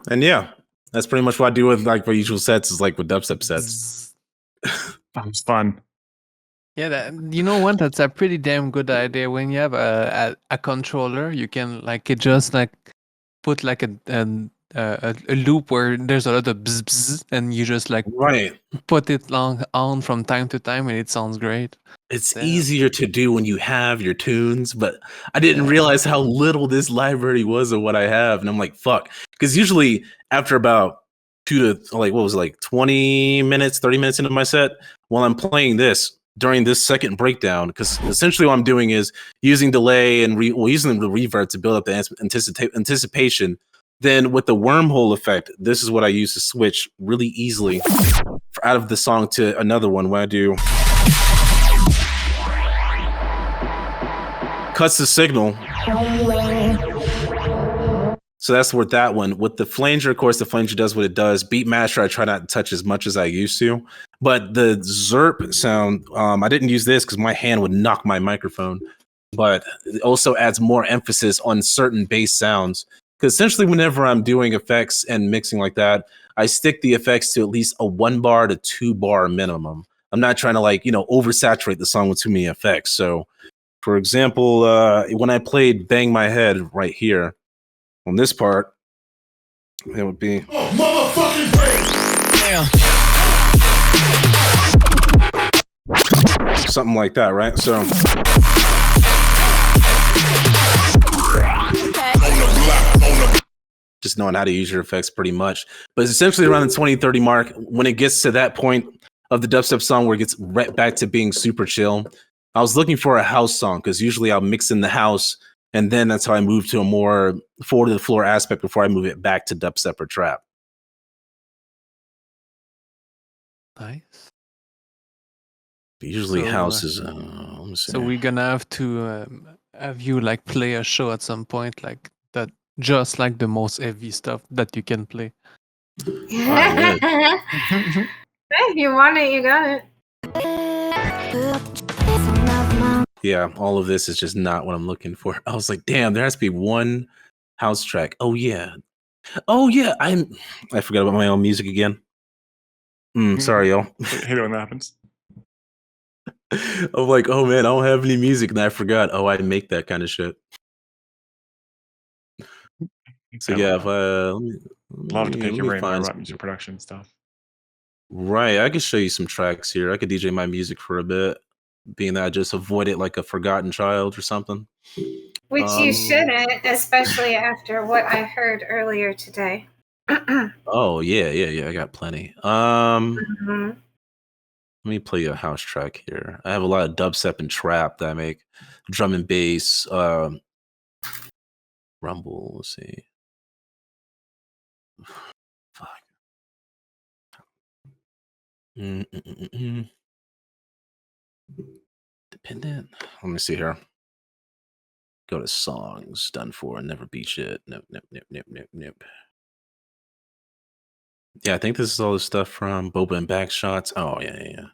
And yeah, that's pretty much what I do with like my usual sets is like with dubstep sets. That was fun. Yeah, you know what? That's a pretty damn good idea. When you have a controller, you can like it just like put like a loop where there's a lot of bzz, bzz, and you just like Right. put it on from time to time, and it sounds great. It's Yeah. easier to do when you have your tunes, but I didn't realize how little this library was of what I have. And I'm like, fuck. Because usually after about 20 minutes, 30 minutes into my set, while I'm playing this during this second breakdown, because essentially what I'm doing is using delay and using the reverb to build up the anticipation. Then with the wormhole effect, this is what I use to switch really easily out of the song to another one when I do cuts the signal. So that's with that one. With the flanger, of course, the flanger does what it does. Beatmaster, I try not to touch as much as I used to. But the Zerp sound, I didn't use this because my hand would knock my microphone. But it also adds more emphasis on certain bass sounds. Because essentially, whenever I'm doing effects and mixing like that, I stick the effects to at least a 1 bar to 2 bar minimum. I'm not trying to oversaturate the song with too many effects. So, for example, when I played Bang My Head right here, on this part, it would be something like that, right? So just knowing how to use your effects pretty much. But it's essentially around the 20-30 mark. When it gets to that point of the dubstep song where it gets right back to being super chill, I was looking for a house song because usually I'll mix in the house, and then that's how I move to a more forward to the floor aspect before I move it back to dubstep or trap. Nice. Usually So, house is. Let me see. So we're gonna have to have you like play a show at some point, like that, just like the most heavy stuff that you can play. If you want it, you got it. Yeah, all of this is just not what I'm looking for. I was like, damn, there has to be one house track. Oh yeah. I forgot about my own music again. Sorry, y'all. I hate it when that happens. I'm like, oh man, I don't have any music, and I forgot. Oh, I make that kind of shit. So yeah, if love to pick your brain more find about music production stuff. Right, I could show you some tracks here. I could DJ my music for a bit, being that I just avoid it like a forgotten child or something. Which you shouldn't, especially after what I heard earlier today. Oh yeah. I got plenty. Let me play you a house track here. I have a lot of dubstep and trap that I make. Drum and bass, rumble. Let's see. Fuck. Dependent. Let me see here. Go to songs. Done for. Never beat shit. Nope. Yeah, I think this is all the stuff from Boba and Backshots. Oh yeah.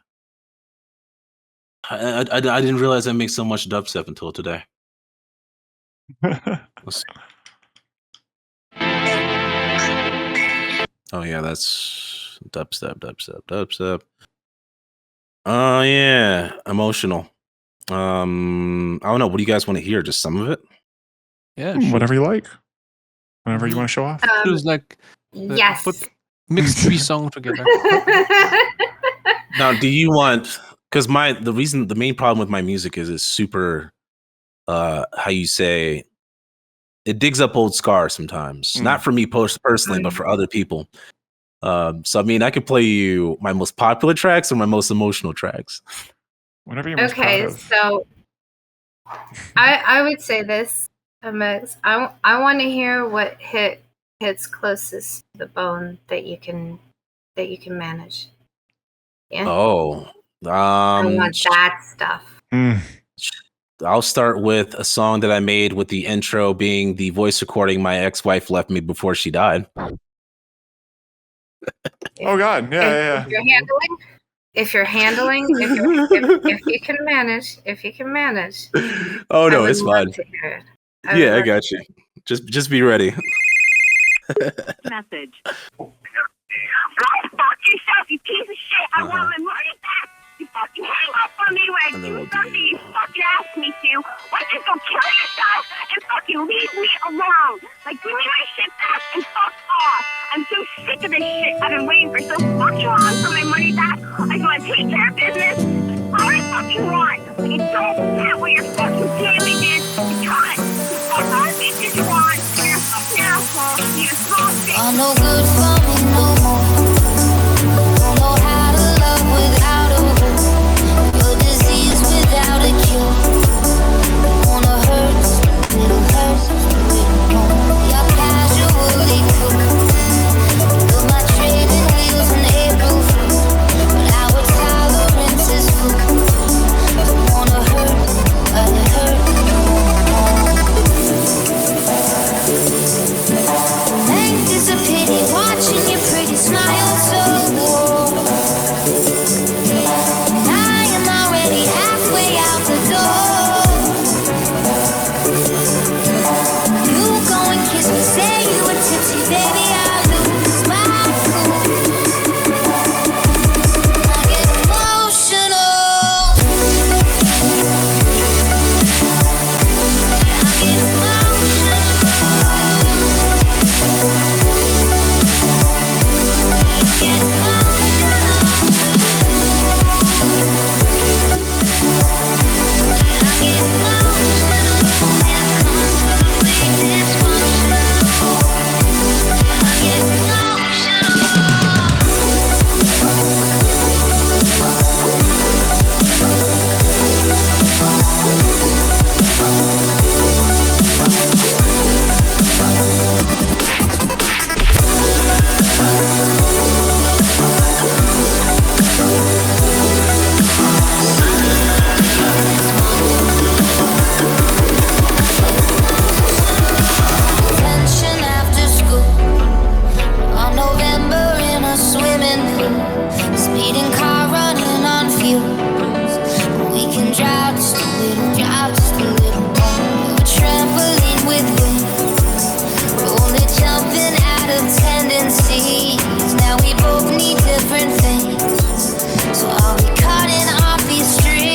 I didn't realize I make so much dubstep until today. Let's see. Oh yeah, that's dubstep. Oh yeah, emotional. I don't know. What do you guys want to hear? Just some of it? Yeah, whatever you like. Whenever you want to show off. It was like yes. Mix 3 songs together. Now, do you want? Because the main problem with my music is it's super. How you say? It digs up old scars sometimes. Not for me personally, but for other people. So I mean, I could play you my most popular tracks or my most emotional tracks. Whatever you're most proud of. So I would say this, Embex. I want to hear what hits closest to the bone that you can manage. Yeah. Oh, I want that stuff. I'll start with a song that I made with the intro being the voice recording my ex-wife left me before she died. Oh God, yeah. If you can manage. Oh no, it's fine. I Yeah, I got you. Just be ready. Message. Go fuck yourself, you piece of shit. I want my money back. You fucking hang up on me when I do something you fucking asked me to. Why don't you go kill yourself and fucking leave me alone? Like, give me my shit back and fuck off. I'm so sick of this shit. I've been waiting for so fucking long for my money back. I want to take care of business. All I fucking want. When you don't get what your fucking damage is, you cut. You fuck all the bitches you want. You're a fucking asshole. You're a small bitch. I'm no good for me no more. Don't know how to love without a hope. Your disease without a cure. Wanna hurt, little hurt, little more. You're casually cool. Built my trading wheels in April Fool. But our tolerance is full. Don't wanna hurt, other hurt, more. Life is a pity watching your pretty smile so warm. And I am already halfway out the door. You go and kiss me, say you were tipsy, baby, I lose my cool. I get emotional. I get emotional. Tension after school. On November in a swimming pool. Speeding car running on fumes. We can drive just a little more. A trampoline with wings. Roller jumping out of tendencies. Now we both need different things. So I'll be cutting off these strings.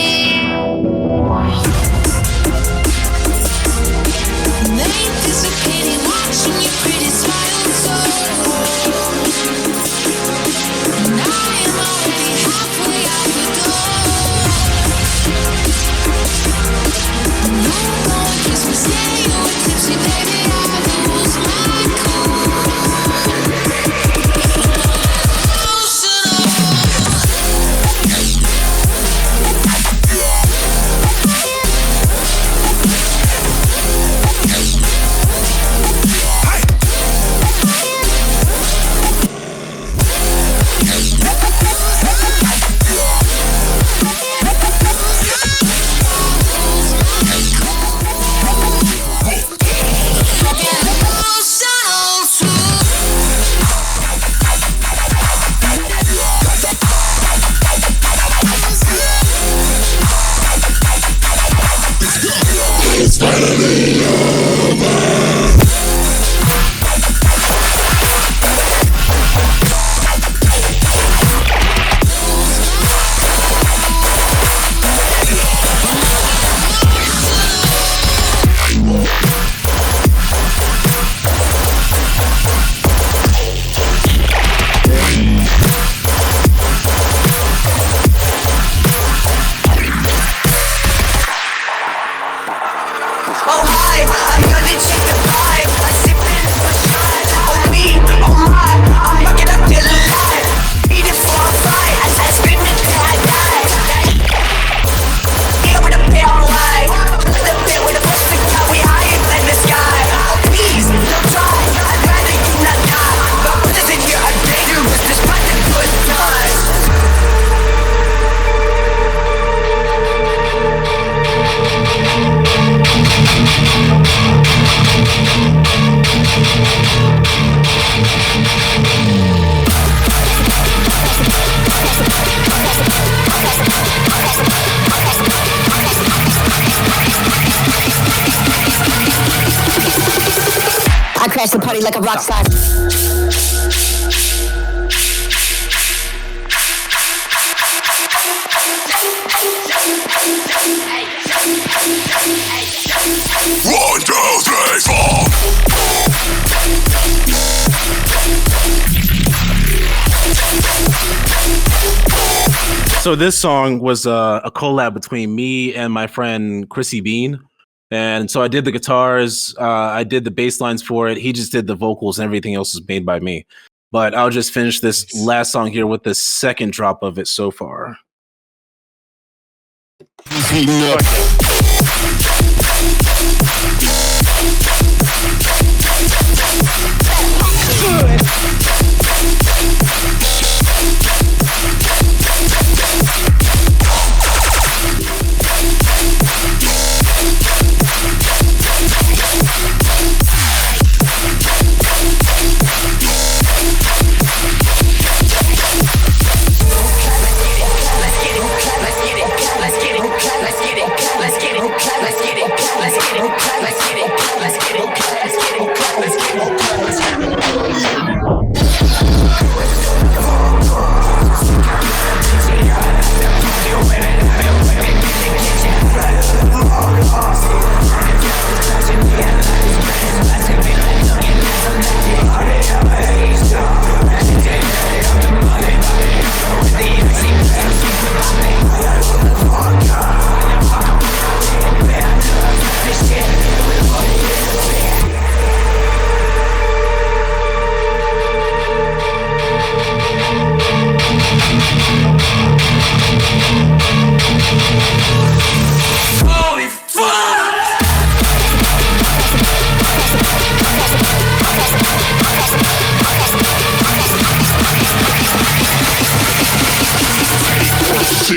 Life is a pity watching your pretty smile so warm. And I am already halfway out the door. You go and kiss me, say you were tipsy, baby, I lose my cool. Oh, hi. crash the party like a rock star. One, two, three, four. So this song was a collab between me and my friend Chrissy Bean. And so I did the guitars, I did the bass lines for it. He just did the vocals and everything else is made by me. But I'll just finish this last song here with the second drop of it so far.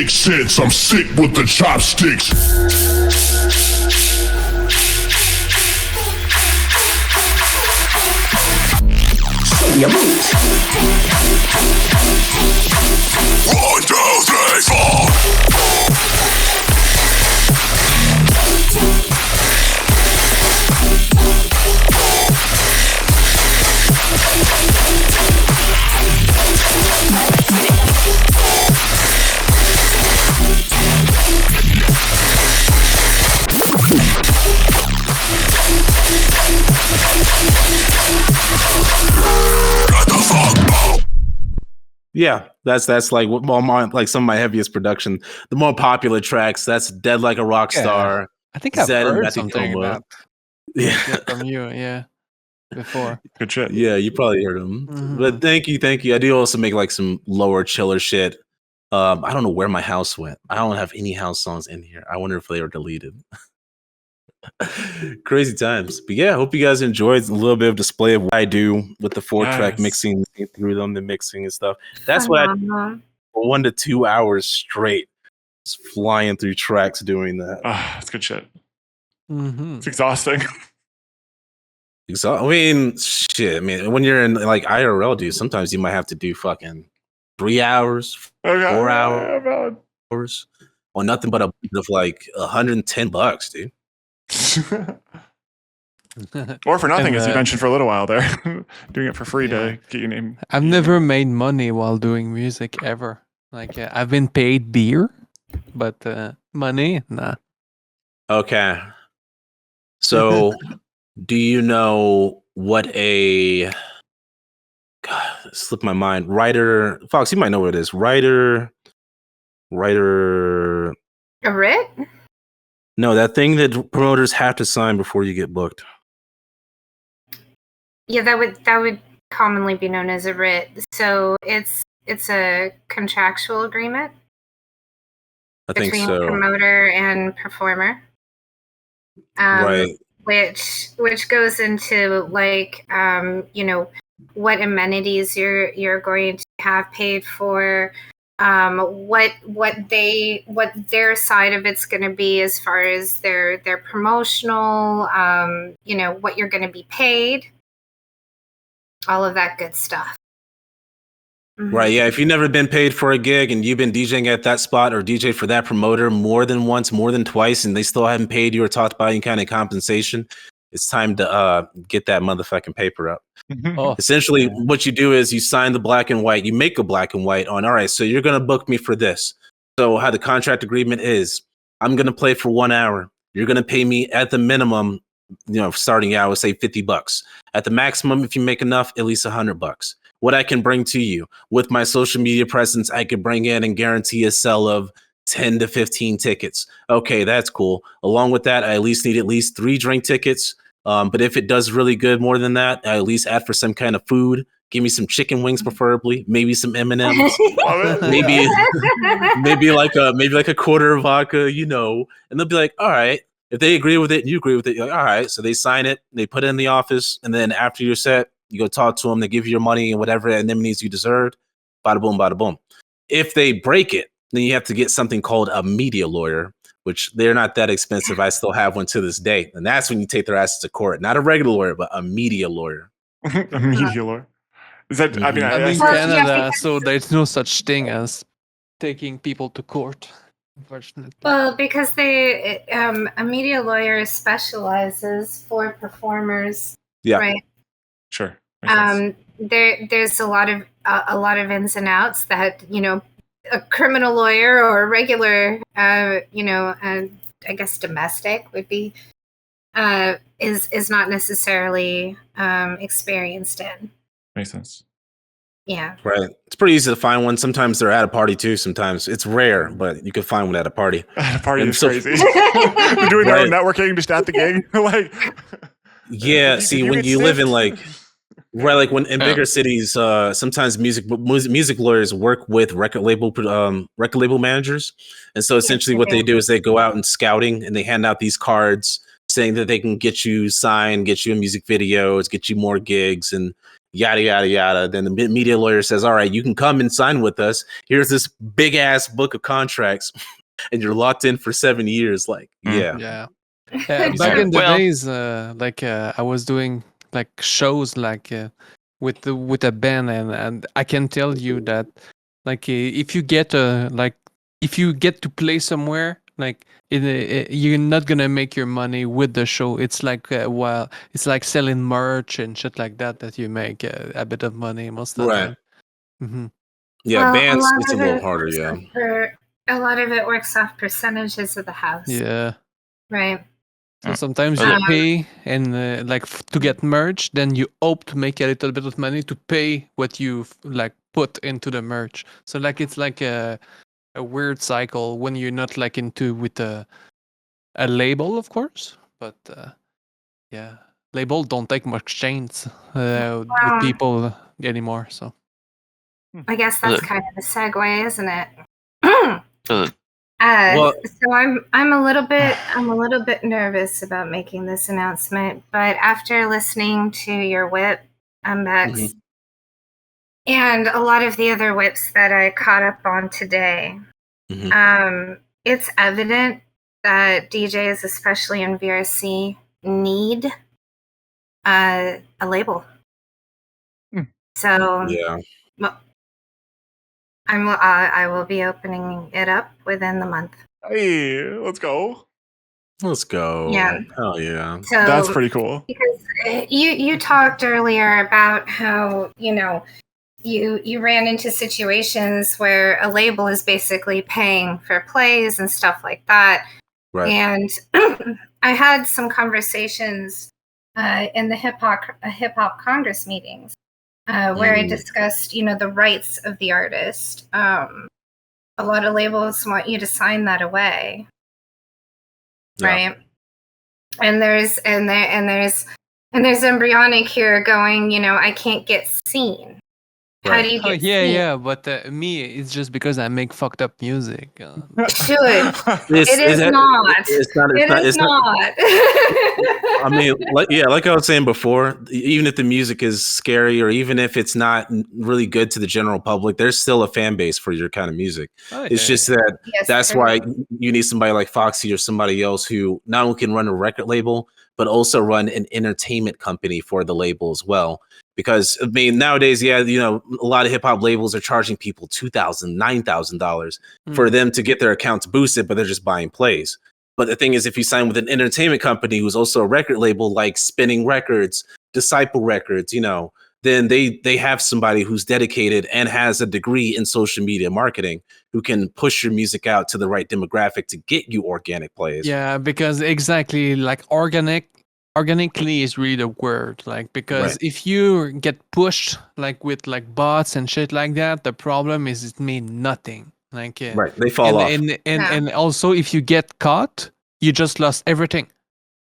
Cents, I'm sick with the chopsticks. Your moves. 1, 2, 3, 4. Yeah, that's like what like some of my heaviest production. The more popular tracks, that's Dead Like a Rock Star. I think I've Zed and heard Matthew something Coma. about from you, yeah, before. Good shit. Yeah, you probably heard them. Mhm. But thank you. I do also make like some lower, chiller shit. I don't know where my house went. I don't have any house songs in here. I wonder if they were deleted. Crazy times. But yeah, I hope you guys enjoyed a little bit of display of what I do with the 4-track mixing through them, the mixing and stuff. That's what I do for 1 to 2 hours straight. Just flying through tracks doing that. That's good shit. Mm-hmm. It's exhausting. I mean, shit. I mean, when you're in like IRL, dude, sometimes you might have to do fucking 3 hours, 4 hours on nothing but a of like $110, dude. Or for nothing, And, as you mentioned for a little while there. Doing it for free to get your name. I've never made money while doing music ever. Like I've been paid beer, but money, nah. Okay. So, do you know what a God, it slipped my mind. Writer Fox, you might know what it is. Writer. A writ? No, that thing that promoters have to sign before you get booked. Yeah, that would commonly be known as a writ. So it's a contractual agreement between promoter and performer. Right. Which goes into like what amenities you're going to have paid for, what their side of it's going to be as far as their promotional, what you're going to be paid, all of that good stuff. Mm-hmm. Right, yeah. If you've never been paid for a gig and you've been DJing at that spot or DJ for that promoter more than once, more than twice, and they still haven't paid you or talked about any kind of compensation, It's time to get that motherfucking paper up. Oh, Essentially, what you do is you sign the black and white. You make a black and white on, all right, so you're going to book me for this. So how the contract agreement is, I'm going to play for 1 hour. You're going to pay me at the minimum, starting out, I would say $50. At the maximum, if you make enough, at least $100. What I can bring to you with my social media presence, I could bring in and guarantee a sell of 10 to 15 tickets. Okay, that's cool. Along with that, I at least need 3 drink tickets. But if it does really good more than that, I at least add for some kind of food. Give me some chicken wings, preferably. Maybe some M&Ms. maybe like a quarter of vodka, And they'll be like, all right. If they agree with it and you agree with it, you're like, all right. So they sign it, they put it in the office, and then after you're set, you go talk to them. They give you your money and whatever indemnities you deserved. Bada boom, bada boom. If they break it, then you have to get something called a media lawyer, which they're not that expensive. I still have one to this day. And that's when you take their asses to court. Not a regular lawyer, but a media lawyer. A media lawyer. Is that, I mean, I'm in I Canada, so there's no such thing as taking people to court, unfortunately. Well, because a media lawyer specializes for performers, right? Sure. There's a lot of ins and outs that a criminal lawyer or a regular, I guess domestic would be, is not necessarily experienced in. Makes sense. Yeah. Right. It's pretty easy to find one. Sometimes they're at a party too. Sometimes it's rare, but you can find one at a party. At a party is crazy. You're doing their own networking just at the gig. Yeah. See, when you live in when in bigger cities, sometimes music lawyers work with record label managers, and so essentially what they do is they go out and scouting and they hand out these cards saying that they can get you signed, get you in music videos, get you more gigs, and yada yada yada. Then the media lawyer says, "All right, you can come and sign with us. Here's this big ass book of contracts, and you're locked in for 7 years." Yeah. Back in the days, I was doing shows with a band, and I can tell you that if you get to play somewhere, you're not gonna make your money with the show. It's it's like selling merch and shit like that you make a bit of money most of the time. Mm-hmm. Yeah, bands it's a little harder. Yeah, a lot of it works off percentages of the house. Yeah, right. So sometimes you pay and to get merch, then you hope to make a little bit of money to pay what you've put into the merch. So it's a weird cycle when you're not into with a label, of course, but label don't take much chance with people anymore. So I guess that's kind of the segue, isn't it? So I'm a little bit nervous about making this announcement, but after listening to your whip, Embex, and a lot of the other whips that I caught up on today, it's evident that DJs, especially in VRC, need a label. So I will be opening it up within the month. Hey, let's go. Yeah. Hell yeah. So that's pretty cool. Because you talked earlier about how, you ran into situations where a label is basically paying for plays and stuff like that. Right. And I had some conversations in the hip hop Congress meetings where I discussed, the rights of the artist. A lot of labels want you to sign that away, right? And there's embryonic here going, I can't get seen. Right. How do you get seen? But me, it's just because I make fucked up music. Dude, it is not. It's not. I mean, like I was saying before, even if the music is scary or even if it's not really good to the general public, there's still a fan base for your kind of music. It's just that that's why you need somebody like Foxy or somebody else who not only can run a record label, but also run an entertainment company for the label as well. Because I mean, nowadays, a lot of hip hop labels are charging people $2,000, $9,000 for them to get their accounts boosted, but they're just buying plays. But the thing is, if you sign with an entertainment company who's also a record label like Spinning Records, Disciple Records, then they have somebody who's dedicated and has a degree in social media marketing who can push your music out to the right demographic to get you organic plays. Yeah, because exactly, like organically is really the word. Like, because if you get pushed like with like bots and shit like that, the problem is it means nothing. Like, they fall off. And also, if you get caught, you just lost everything.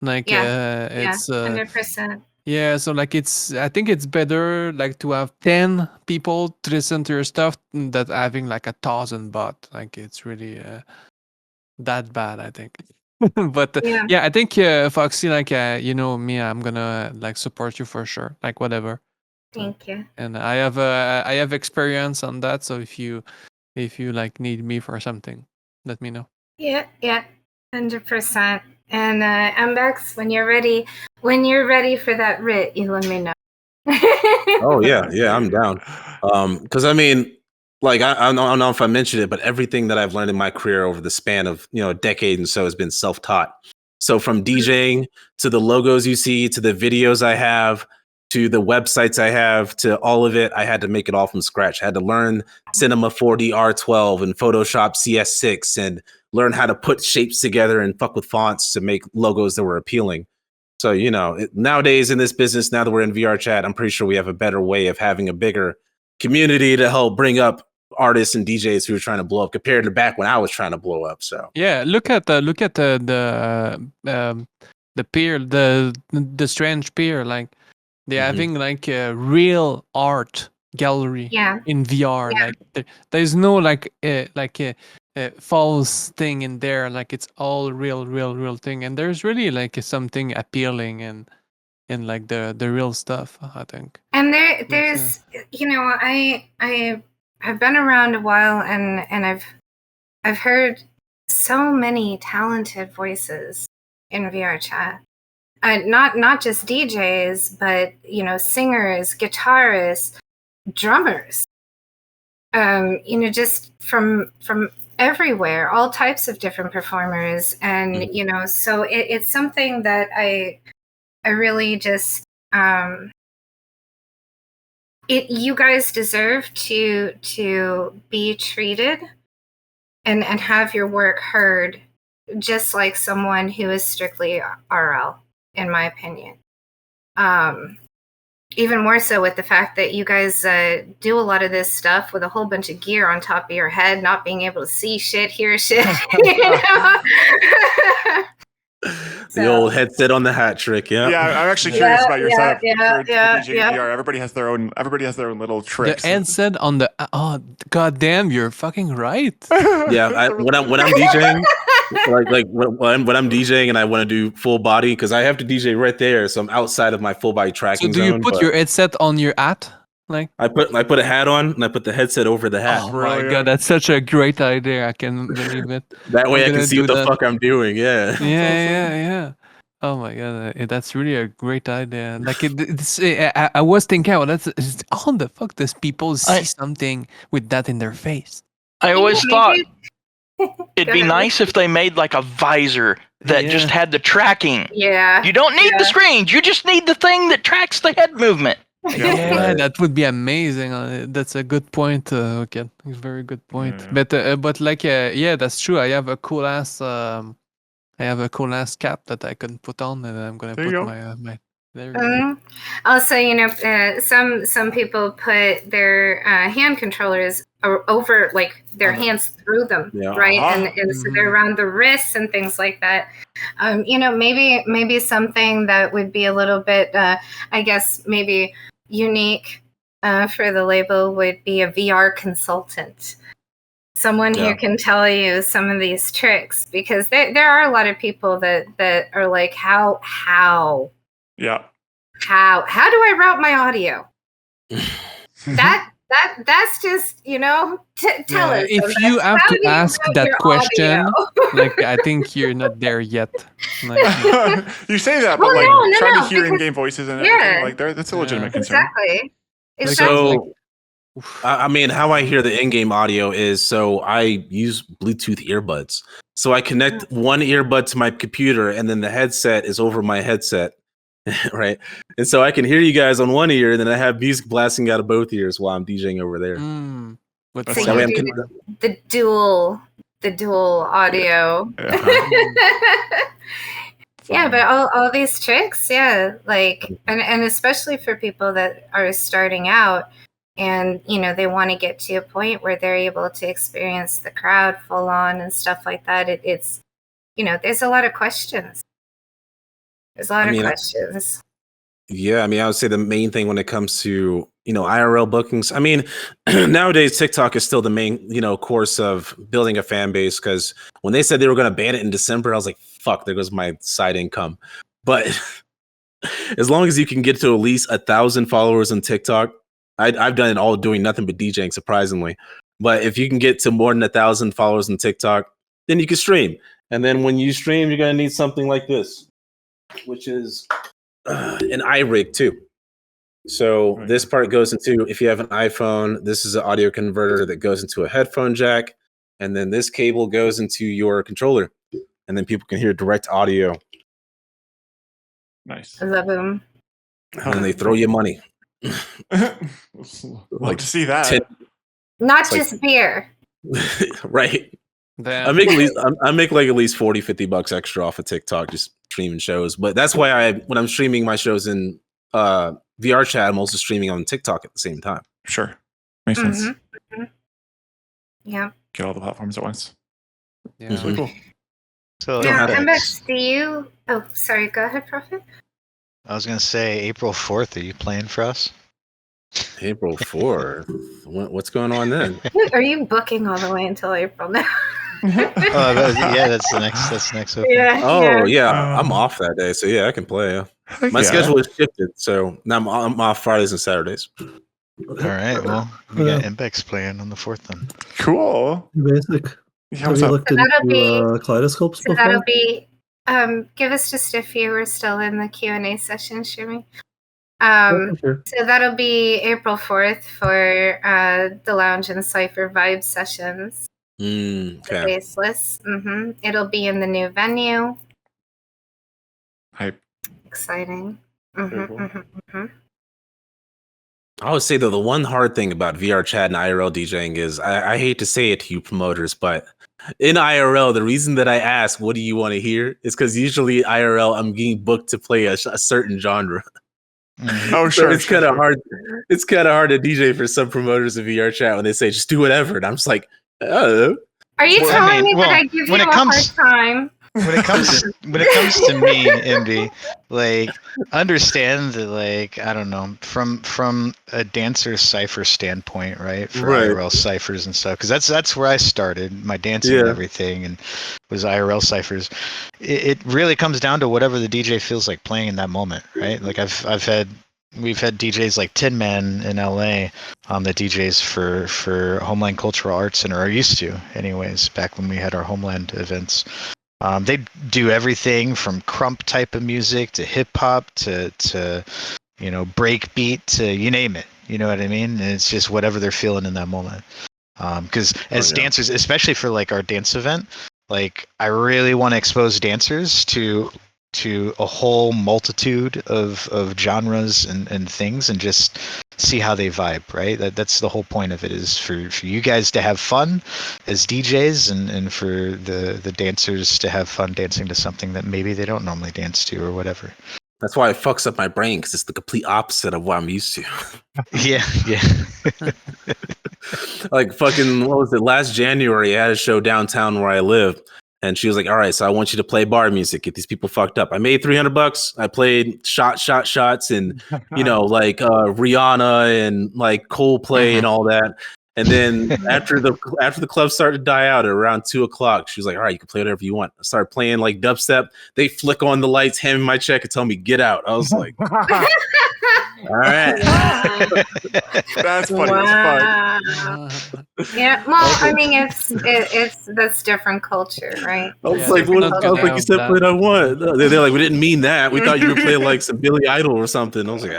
Like, it's 100%. Yeah, so like I think it's better like to have 10 people to listen to your stuff than having like 1,000 bot. Like, it's really that bad, I think. But yeah, I think Foxy, like you know me, I'm gonna like support you for sure. Like, whatever. Thank you. And I have experience on that, so if you like need me for something, let me know. Yeah, 100%. And Embex, when you're ready for that writ, you let me know. Oh yeah, I'm down. Because I mean, like I don't know if I mentioned it, but everything that I've learned in my career over the span of a decade and so has been self-taught. So from DJing to the logos you see, to the videos I have, to the websites I have, to all of it, I had to make it all from scratch. I had to learn Cinema 4D R12 and Photoshop CS6 and learn how to put shapes together and fuck with fonts to make logos that were appealing. So, nowadays in this business, now that we're in VR chat, I'm pretty sure we have a better way of having a bigger community to help bring up artists and DJs who are trying to blow up compared to back when I was trying to blow up. So yeah, look at the peer, the strange peer, like they're having like a real art gallery in VR. Like there's no like false thing in there. Like, it's all real thing, and there's really like something appealing in like the real stuff, I think. And there's I've been around a while, and I've heard so many talented voices in VR chat. Not just DJs, but singers, guitarists, drummers. Just from everywhere, all types of different performers, and so it's something that I really just you guys deserve to be treated and have your work heard, just like someone who is strictly RL, in my opinion. Even more so with the fact that you guys do a lot of this stuff with a whole bunch of gear on top of your head, not being able to see shit, hear shit. The old headset on the hat trick, Yeah, I'm actually curious about your setup for DJ VR. Everybody has their own little tricks. The headset on the goddamn, you're fucking right. Yeah, when I'm DJing, when I'm DJing and I want to do full body, because I have to DJ right there, so I'm outside of my full body tracking zone. So do you put your headset on your hat? Like, I put a hat on and I put the headset over the hat. Oh my god, that's such a great idea! I can believe it. That way I can see what the fuck I'm doing. Yeah. Yeah. Oh my god, that's really a great idea. Like, I was thinking, how the fuck does people see something with that in their face? I always thought it'd be nice if they made like a visor that just had the tracking. Yeah. You don't need the screens. You just need the thing that tracks the head movement. Yeah, that would be amazing. That's a good point. Okay, very good point. Yeah. But like, that's true. I have a cool ass cap that I can put on, and I'm gonna put my. There you go. Also, some people put their hand controllers over, like, their hands through them, right? And so they're around the wrists and things like that. Maybe something that would be a little bit, I guess, maybe unique for the label would be a VR consultant. Someone who can tell you some of these tricks, because there are a lot of people that are like, how yeah, how do I route my audio? That's just, tell us. If you have to ask that question, like, I think you're not there yet. Like, you say that, but trying to hear in-game voices and everything, like, that's a legitimate concern. Exactly. So, I mean, how I hear the in-game audio is so I use Bluetooth earbuds. So I connect one earbud to my computer, and then the headset is over my headset, right? And so I can hear you guys on one ear, and then I have music blasting out of both ears while I'm DJing over there. So you do the dual audio. Yeah, but all these tricks, like, and especially for people that are starting out, and they want to get to a point where they're able to experience the crowd full on and stuff like that. It's there's a lot of questions. There's a lot of questions. Yeah, I mean, I would say the main thing when it comes to IRL bookings. I mean, nowadays TikTok is still the main course of building a fan base, because when they said they were going to ban it in December, I was like, fuck, there goes my side income. But as long as you can get to at least 1,000 followers on TikTok, I've done it all doing nothing but DJing, surprisingly. But if you can get to more than 1,000 followers on TikTok, then you can stream. And then when you stream, you're going to need something like this, which is an iRig too. So this part goes into, if you have an iPhone, this is an audio converter that goes into a headphone jack. And then this cable goes into your controller. And then people can hear direct audio. Nice. I love them. And then they throw you money. Like to see that. Not just beer. Right. I make like at least $40-$50 extra off of TikTok just streaming shows. But that's why when I'm streaming my shows in VR chat, I'm also streaming on TikTok at the same time. Sure. Makes sense. Mm-hmm. Yeah. Get all the platforms at once. Yeah. It's really cool. So Embex, do you... Oh, sorry. Go ahead, Prophet. I was going to say April 4th. Are you playing for us? April 4th? What's going on then? Are you booking all the way until April now? Yeah, that's next open. Yeah, I'm off that day, so yeah, I can play. My schedule is shifted, so now I'm off Fridays and Saturdays. All right, well, we got Embex playing on the 4th then. Cool. Basic. Have you looked into kaleidoscopes before? That'll be. Give us just a few. We're still in the Q&A session, Shimmy. Sure. So that'll be April 4th for the Lounge and Cypher Vibe sessions. Okay. Faceless. It'll be in the new venue. Hype. Exciting. I would say though, the one hard thing about VR chat and IRL DJing is I hate to say it to you promoters, but in IRL, the reason that I ask, what do you want to hear? Is because usually IRL, I'm getting booked to play a certain genre. Oh, sure. So it's kind of hard. It's kind of hard to DJ for some promoters of VR chat when they say just do whatever, and I'm just like, oh. Are you telling me that I give you a hard time? When it comes to me, Emby, like, understand that, like, I don't know, from a dancer cipher standpoint, right? For IRL ciphers and stuff, because that's where I started my dancing and everything, and was IRL ciphers. It really comes down to whatever the DJ feels like playing in that moment, right? Like we've had DJs like Tin Man in LA that DJs for Homeland Cultural Arts Center, or used to anyways, back when we had our Homeland events. They do everything from crump type of music to hip hop to break beat to you name it. You know what I mean? And it's just whatever they're feeling in that moment. Because as dancers, especially for like our dance event, like I really want to expose dancers to a whole multitude of genres and things, and just see how they vibe, right? That's the whole point of it, is for you guys to have fun as DJs, and for the dancers to have fun dancing to something that maybe they don't normally dance to or whatever. That's why it fucks up my brain, because it's the complete opposite of what I'm used to. Yeah. Like fucking, what was it? Last January, I had a show downtown where I live. And she was like, all right, so I want you to play bar music, get these people fucked up. I made $300. I played shots and, like Rihanna and like Coldplay and all that. And then after the club started to die out at around 2:00, she was like, all right, you can play whatever you want. I started playing like dubstep. They flick on the lights, hand me my check, and tell me, get out. I was like, all right. That's funny as fuck. Yeah, well, I mean, it's that's different culture, right? I was like, you said play what I want. They're like, we didn't mean that. We thought you were playing like some Billy Idol or something. I was like,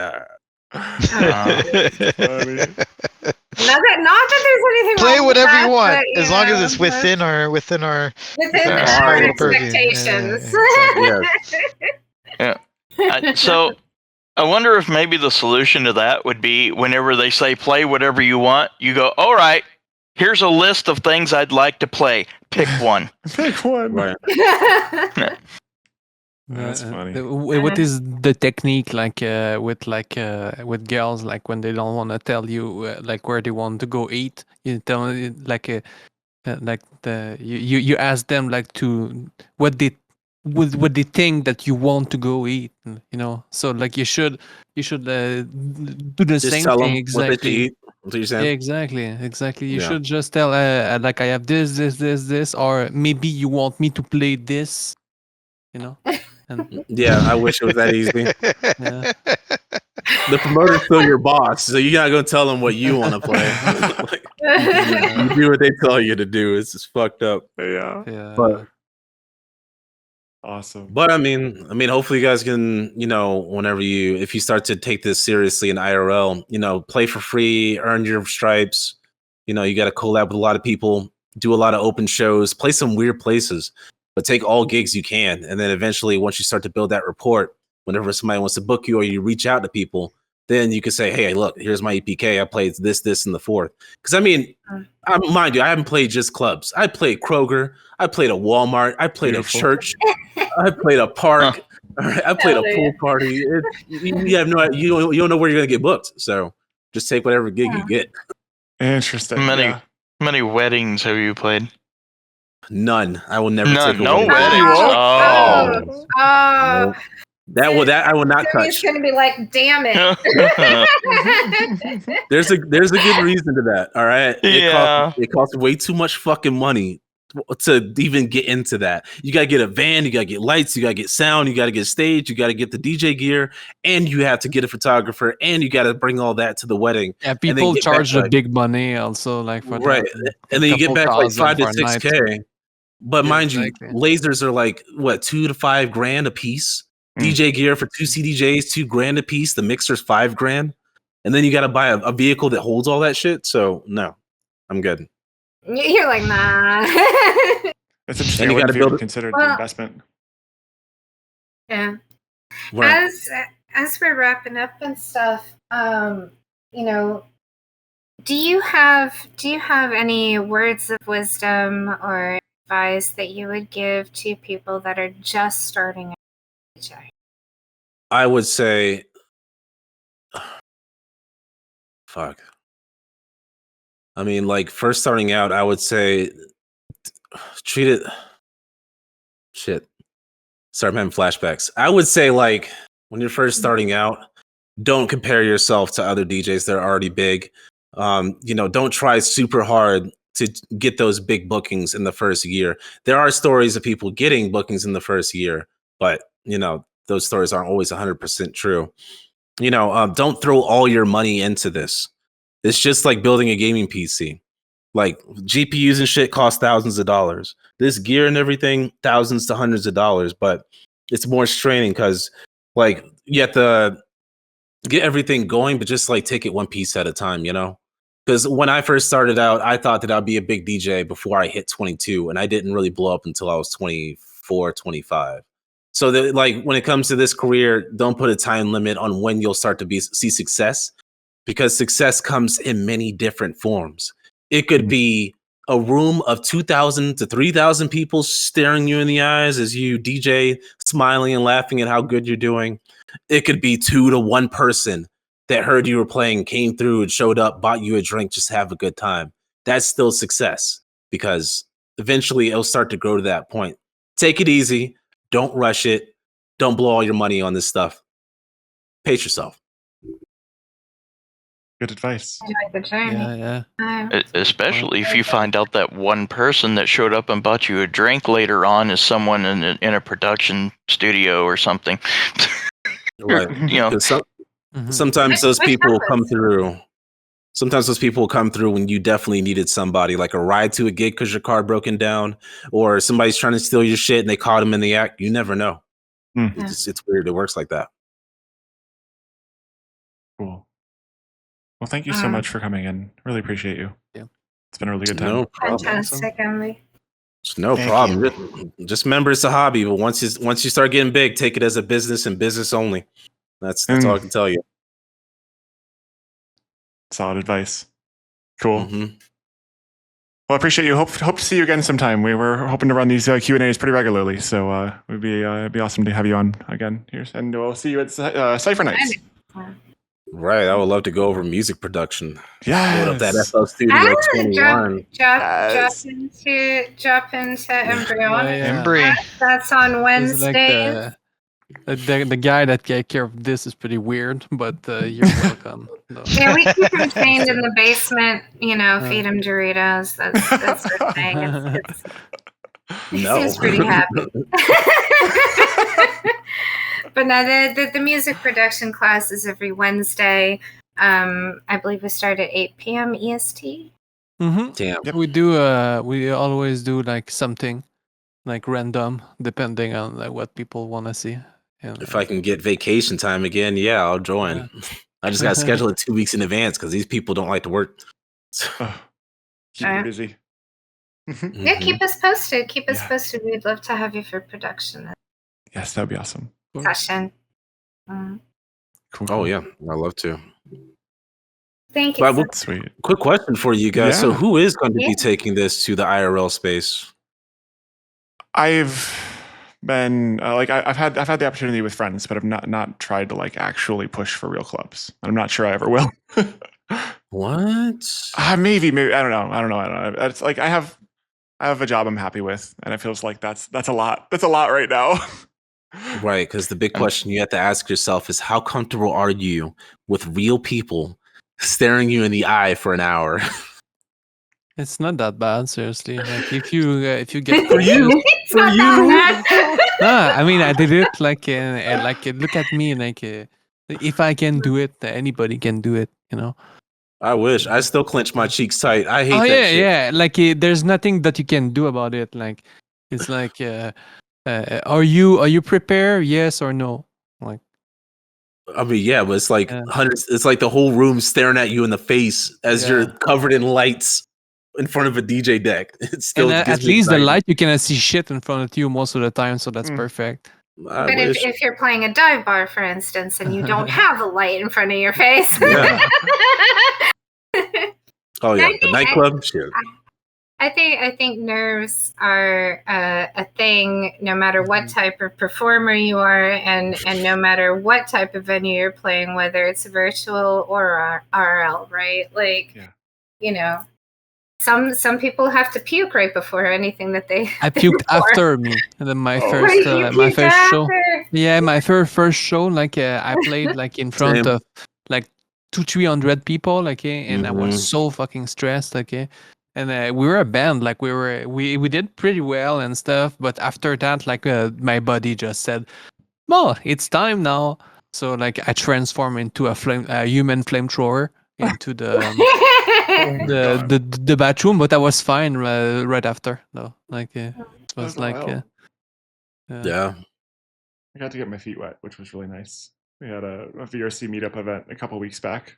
Not that there's anything Play wrong whatever with you want, that, but, as long as know, it's within our within small our little purview. expectations. Yeah. So I wonder if maybe the solution to that would be whenever they say play whatever you want, you go, all right, here's a list of things I'd like to play. Pick one. Pick one. Right. That's funny. What is the technique with girls, like when they don't want to tell you like where they want to go eat? You tell you ask them like to what they think that you want to go eat, so like you should do the Just same tell thing them what they should exactly. eat. That's what you're saying? Exactly. You Yeah. should just tell like I have this, or maybe you want me to play this, and Yeah, I wish it was that easy. yeah. The promoter's still your boss, so you're not gonna tell them what you want to play. Like, you do what they tell you to do. It's just fucked up. Yeah. But awesome. But I mean, hopefully you guys can, whenever if you start to take this seriously in IRL, play for free, earn your stripes. You got to collab with a lot of people, do a lot of open shows, play some weird places, but take all gigs you can. And then eventually, once you start to build that rapport, whenever somebody wants to book you or you reach out to people, then you can say, hey, look, here's my EPK. I played this, and the fourth. Because mind you, I haven't played just clubs. I played Kroger. I played a Walmart. I played a church. I played a park. I played a pool party. You have no, you don't know where you're gonna get booked. So just take whatever gig you get. Interesting. Many weddings have you played? None. I will never take a no wedding. weddings. Oh. That I will not touch. He's gonna be like, damn it. There's a good reason to that. All right. It costs way too much fucking money to even get into that. You gotta get a van, you gotta get lights, you gotta get sound, you gotta get stage, you gotta get the DJ gear, and you have to get a photographer, and you gotta bring all that to the wedding. Yeah, people charge the big money also, like for right, and then you get back like $5,000 to $6,000. But mind you, lasers are like what, $2,000 to $5,000 a piece. DJ gear for 2 CDJs, $2,000 a piece. The mixer's $5,000, and then you got to buy a vehicle that holds all that shit. So no, I'm good. You're like, nah. It's interesting. You got to build it. Consider the investment. Yeah. Right. As we're wrapping up and stuff, do you have any words of wisdom or advice that you would give to people that are just starting out? I would say, fuck. Like first starting out, I would say treat it. Shit. Sorry, I'm having flashbacks. I would say, like, when you're first starting out, don't compare yourself to other DJs that are already big. Don't try super hard to get those big bookings in the first year. There are stories of people getting bookings in the first year, but those stories aren't always 100% true. Don't throw all your money into this. It's just like building a gaming PC. Like GPUs and shit cost thousands of dollars. This gear and everything, thousands to hundreds of dollars. But it's more straining because, like, you have to get everything going, but just like take it one piece at a time. Because when I first started out, I thought that I'd be a big DJ before I hit 22, and I didn't really blow up until I was 24, 25. So that, like, when it comes to this career, don't put a time limit on when you'll start to see success, because success comes in many different forms. It could be a room of 2,000 to 3,000 people staring you in the eyes as you DJ, smiling and laughing at how good you're doing. It could be 2 to 1 person that heard you were playing, came through and showed up, bought you a drink, just have a good time. That's still success, because eventually it'll start to grow to that point. Take it easy. Don't rush it. Don't blow all your money on this stuff. Pace yourself. Good advice. Yeah. Especially if you find out that one person that showed up and bought you a drink later on is someone in a production studio or something. Right. Sometimes those people will come through. Sometimes those people will come through when you definitely needed somebody, like a ride to a gig because your car broken down, or somebody's trying to steal your shit and they caught him in the act. You never know. It's weird. It works like that. Cool. Well, thank you so much for coming in. Really appreciate you. Yeah. It's been a really good time. No problem. Fantastic, Emily. No problem. Just remember it's a hobby, but once you start getting big, take it as a business and business only. That's all I can tell you. Solid advice. Cool. Well, I appreciate you. Hope to see you again sometime. We were hoping to run these Q&As pretty regularly, so it'd be awesome to have you on again here. And we'll see you at Cypher Nights. Right, I would love to go over music production. Yeah, load up that FL Studio 21. Drop into Embryonic. Yeah. That's on Wednesdays. The guy that take care of this is pretty weird, but you're welcome. No. Yeah, we keep him chained in the basement. Feed him Doritos. That's our thing. He seems pretty happy. But no, the music production class is every Wednesday. I believe we start at 8 p.m. EST. Mm-hmm. Damn. Yep. We always do like something like random, depending on what people want to see. If I can get vacation time again, yeah, I'll join. I just got to schedule it 2 weeks in advance because these people don't like to work. Keep me busy. Yeah, keep us posted. Keep us posted. We'd love to have you for production. Yes, that'd be awesome. Session. Cool. Oh yeah, I'd love to. Thank you. Sweet. Quick question for you guys. Yeah. So, who is going to be taking this to the IRL space? I've been I've had the opportunity with friends, but I've not tried to actually push for real clubs. I'm not sure I ever will. What? Maybe I don't know. It's I have a job I'm happy with, and it feels like that's a lot. That's a lot right now. Right, because the big question you have to ask yourself is how comfortable are you with real people staring you in the eye for an hour? It's not that bad, seriously. Like if you get for you. I mean, I did it. Look at me. If I can do it, anybody can do it. I wish. I still clench my cheeks tight. I hate that shit. Yeah. There's nothing that you can do about it. It's are you prepared? Yes or no? I mean, yeah, but it's hundreds. It's like the whole room staring at you in the face as you're covered in lights in front of a DJ deck. It's still at least the light you cannot see shit in front of you most of the time, so that's perfect. But if you're playing a dive bar, for instance, and you don't have a light in front of your face. Oh yeah, the nightclub shit. I think nerves are a thing no matter what type of performer you are and no matter what type of venue you're playing, whether it's virtual or RL, right? Some people have to puke right before anything that they I puked after me. My first show. Yeah, my first show, I played in front of 200-300 people, and I was so fucking stressed, And we were a band, we did pretty well and stuff. But after that, my body just said, "Well, it's time now." So I transformed into a human flamethrower into the bathroom. But I was fine right after, though. It was yeah. I got to get my feet wet, which was really nice. We had a VRC meetup event a couple weeks back.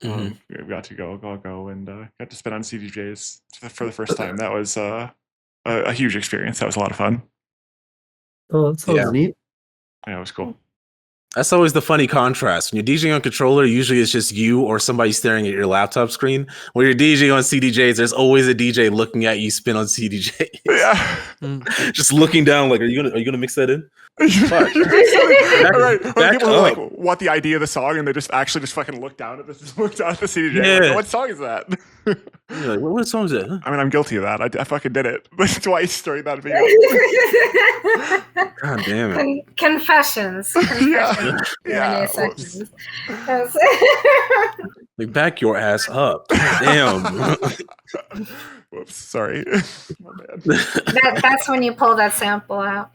We got to go and got to spin on CDJs for the first time. That was a huge experience. That was a lot of fun. Oh, that sounds neat. Yeah, it was cool. That's always the funny contrast. When you're DJing on controller, usually it's just you or somebody staring at your laptop screen. When you're DJing on CDJs, there's always a DJ looking at you spin on CDJs. Yeah. Just looking down are you gonna mix that in? Fuck. People want the idea of the song and they just fucking look down at the CDJ. Yeah. What song is that? You're what song is that? Huh? I mean, I'm guilty of that. I fucking did it twice during that video. God damn it. Confessions. Yeah. Back your ass up. Damn. Whoops. Sorry. That's when you pull that sample out.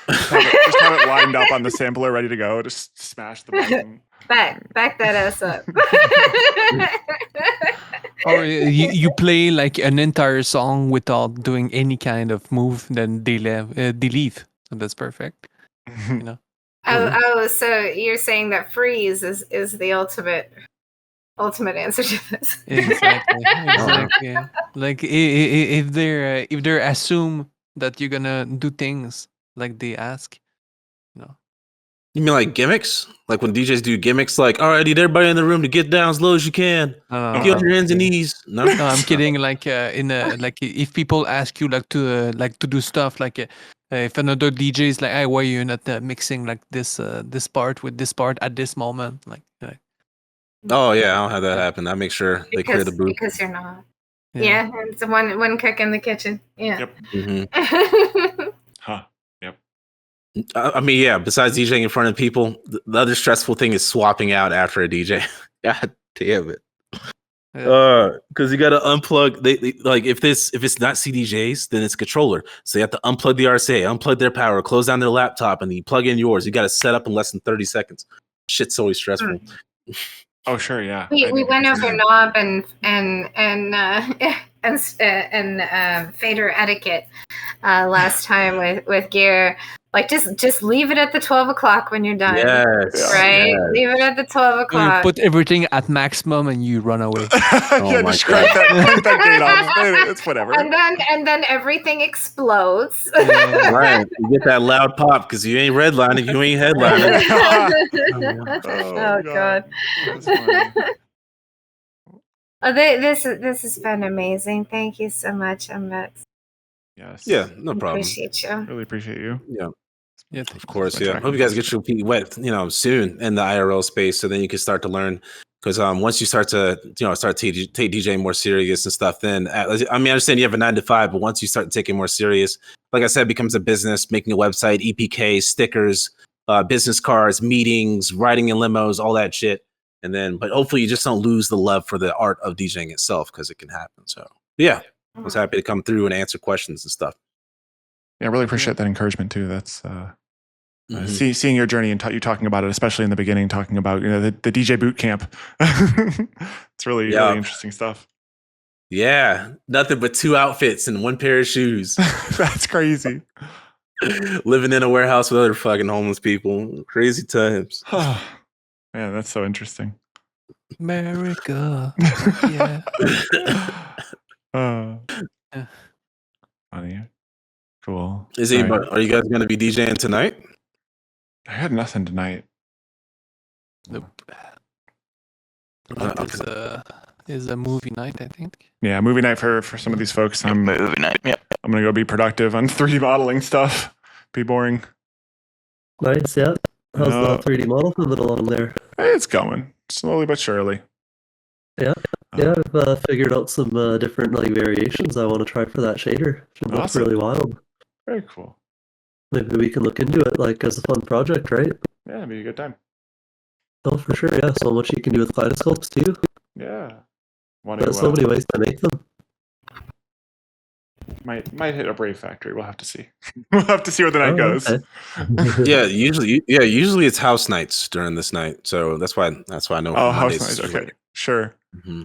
Just have it lined up on the sampler, ready to go. Just smash the button. Back that ass up. Or you play an entire song without doing any kind of move, then they leave. So that's perfect. So you're saying that freeze is the ultimate answer to this? Exactly. Like if they assume that you're gonna do things like they ask, You mean like gimmicks? Like when DJs do gimmicks, like, all right, need everybody in the room to get down as low as you can. Get on your hands and knees. No, I'm kidding. Like like if people ask you like to do stuff like if another DJ is like, hey, why are you not mixing like this part with this part at this moment? Like oh yeah, I don't have that happen. I make sure they clear the booth. Because you're not. Yeah, it's one cook in the kitchen. Yeah. Yep. Mm-hmm. Huh. Yep. I mean, yeah. Besides DJing in front of people, the other stressful thing is swapping out after a DJ. God damn it. Because you got to unplug. They like if it's not CDJs, then it's controller. So you have to unplug the RCA, unplug their power, close down their laptop, and then you plug in yours. You got to set up in less than 30 seconds. Shit's always stressful. Oh sure, yeah. We went over knob and fader etiquette last time with gear. Like just leave it at the 12 o'clock when you're done. Yes. Right? Yes. Leave it at the 12 o'clock. You put everything at maximum and you run away. Yeah, just crank that gate off. It's whatever. And then everything explodes. Right. You get that loud pop because you ain't redlining, you ain't headlining. Oh God. This has been amazing. Thank you so much, Embex. Yes. Yeah, no problem. Appreciate you. Really appreciate you. Yeah, of course. Yeah, hope you guys get your feet wet, soon in the IRL space, so then you can start to learn. Because once you start to, take DJing more serious and stuff, then I understand you have a 9 to 5, but once you start taking more serious, like I said, it becomes a business. Making a website, EPK, stickers, business cards, meetings, riding in limos, all that shit. And then, but hopefully, you just don't lose the love for the art of DJing itself, because it can happen. So, yeah, I was happy to come through and answer questions and stuff. Yeah, I really appreciate that encouragement too. That's seeing your journey and you talking about it, especially in the beginning, talking about the DJ boot camp. It's really interesting stuff. Yeah, nothing but 2 outfits and 1 pair of shoes. That's crazy. Living in a warehouse with other fucking homeless people. Crazy times. Man, that's so interesting. America. Yeah. Funny. Cool. Are you guys going to be DJing tonight? I had nothing tonight. Nope. Is a movie night, I think. Yeah, movie night for some of these folks. Movie night. Yep. I'm gonna go be productive on 3D modeling stuff. Be boring. Nice, yeah. How's the 3D model coming along there? It's going slowly but surely. Yeah, I've figured out some different variations I want to try for that shader. Should look really wild. Very cool. Maybe we can look into it as a fun project, right? Yeah, it'd be a good time. Oh, for sure, yeah. So much you can do with kaleidoscopes too. Yeah. There's so many ways to make them. Might hit a Brave factory. We'll have to see. We'll have to see where the night goes. Okay. Usually it's house nights during this night, so that's why I know. Oh, house nights. Okay, sure. Mm-hmm.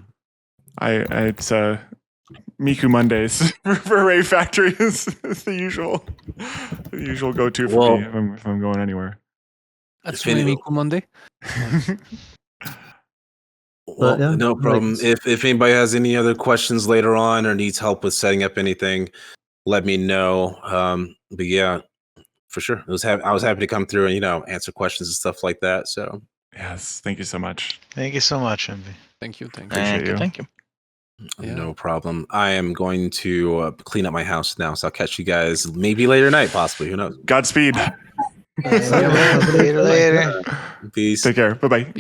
It's Miku Mondays for Rave Factory is the usual go-to for me if I'm going anywhere. That's really Miku Monday. Well, no problem. If anybody has any other questions later on or needs help with setting up anything, let me know. But yeah, for sure. I was happy to come through and answer questions and stuff like that. So yes, thank you so much. Thank you so much, Envy. Thank you. Thank you. Yeah. No problem. I am going to clean up my house now, so I'll catch you guys maybe later tonight, possibly. Who knows? Godspeed. See you later. Peace. Take care. Bye-bye.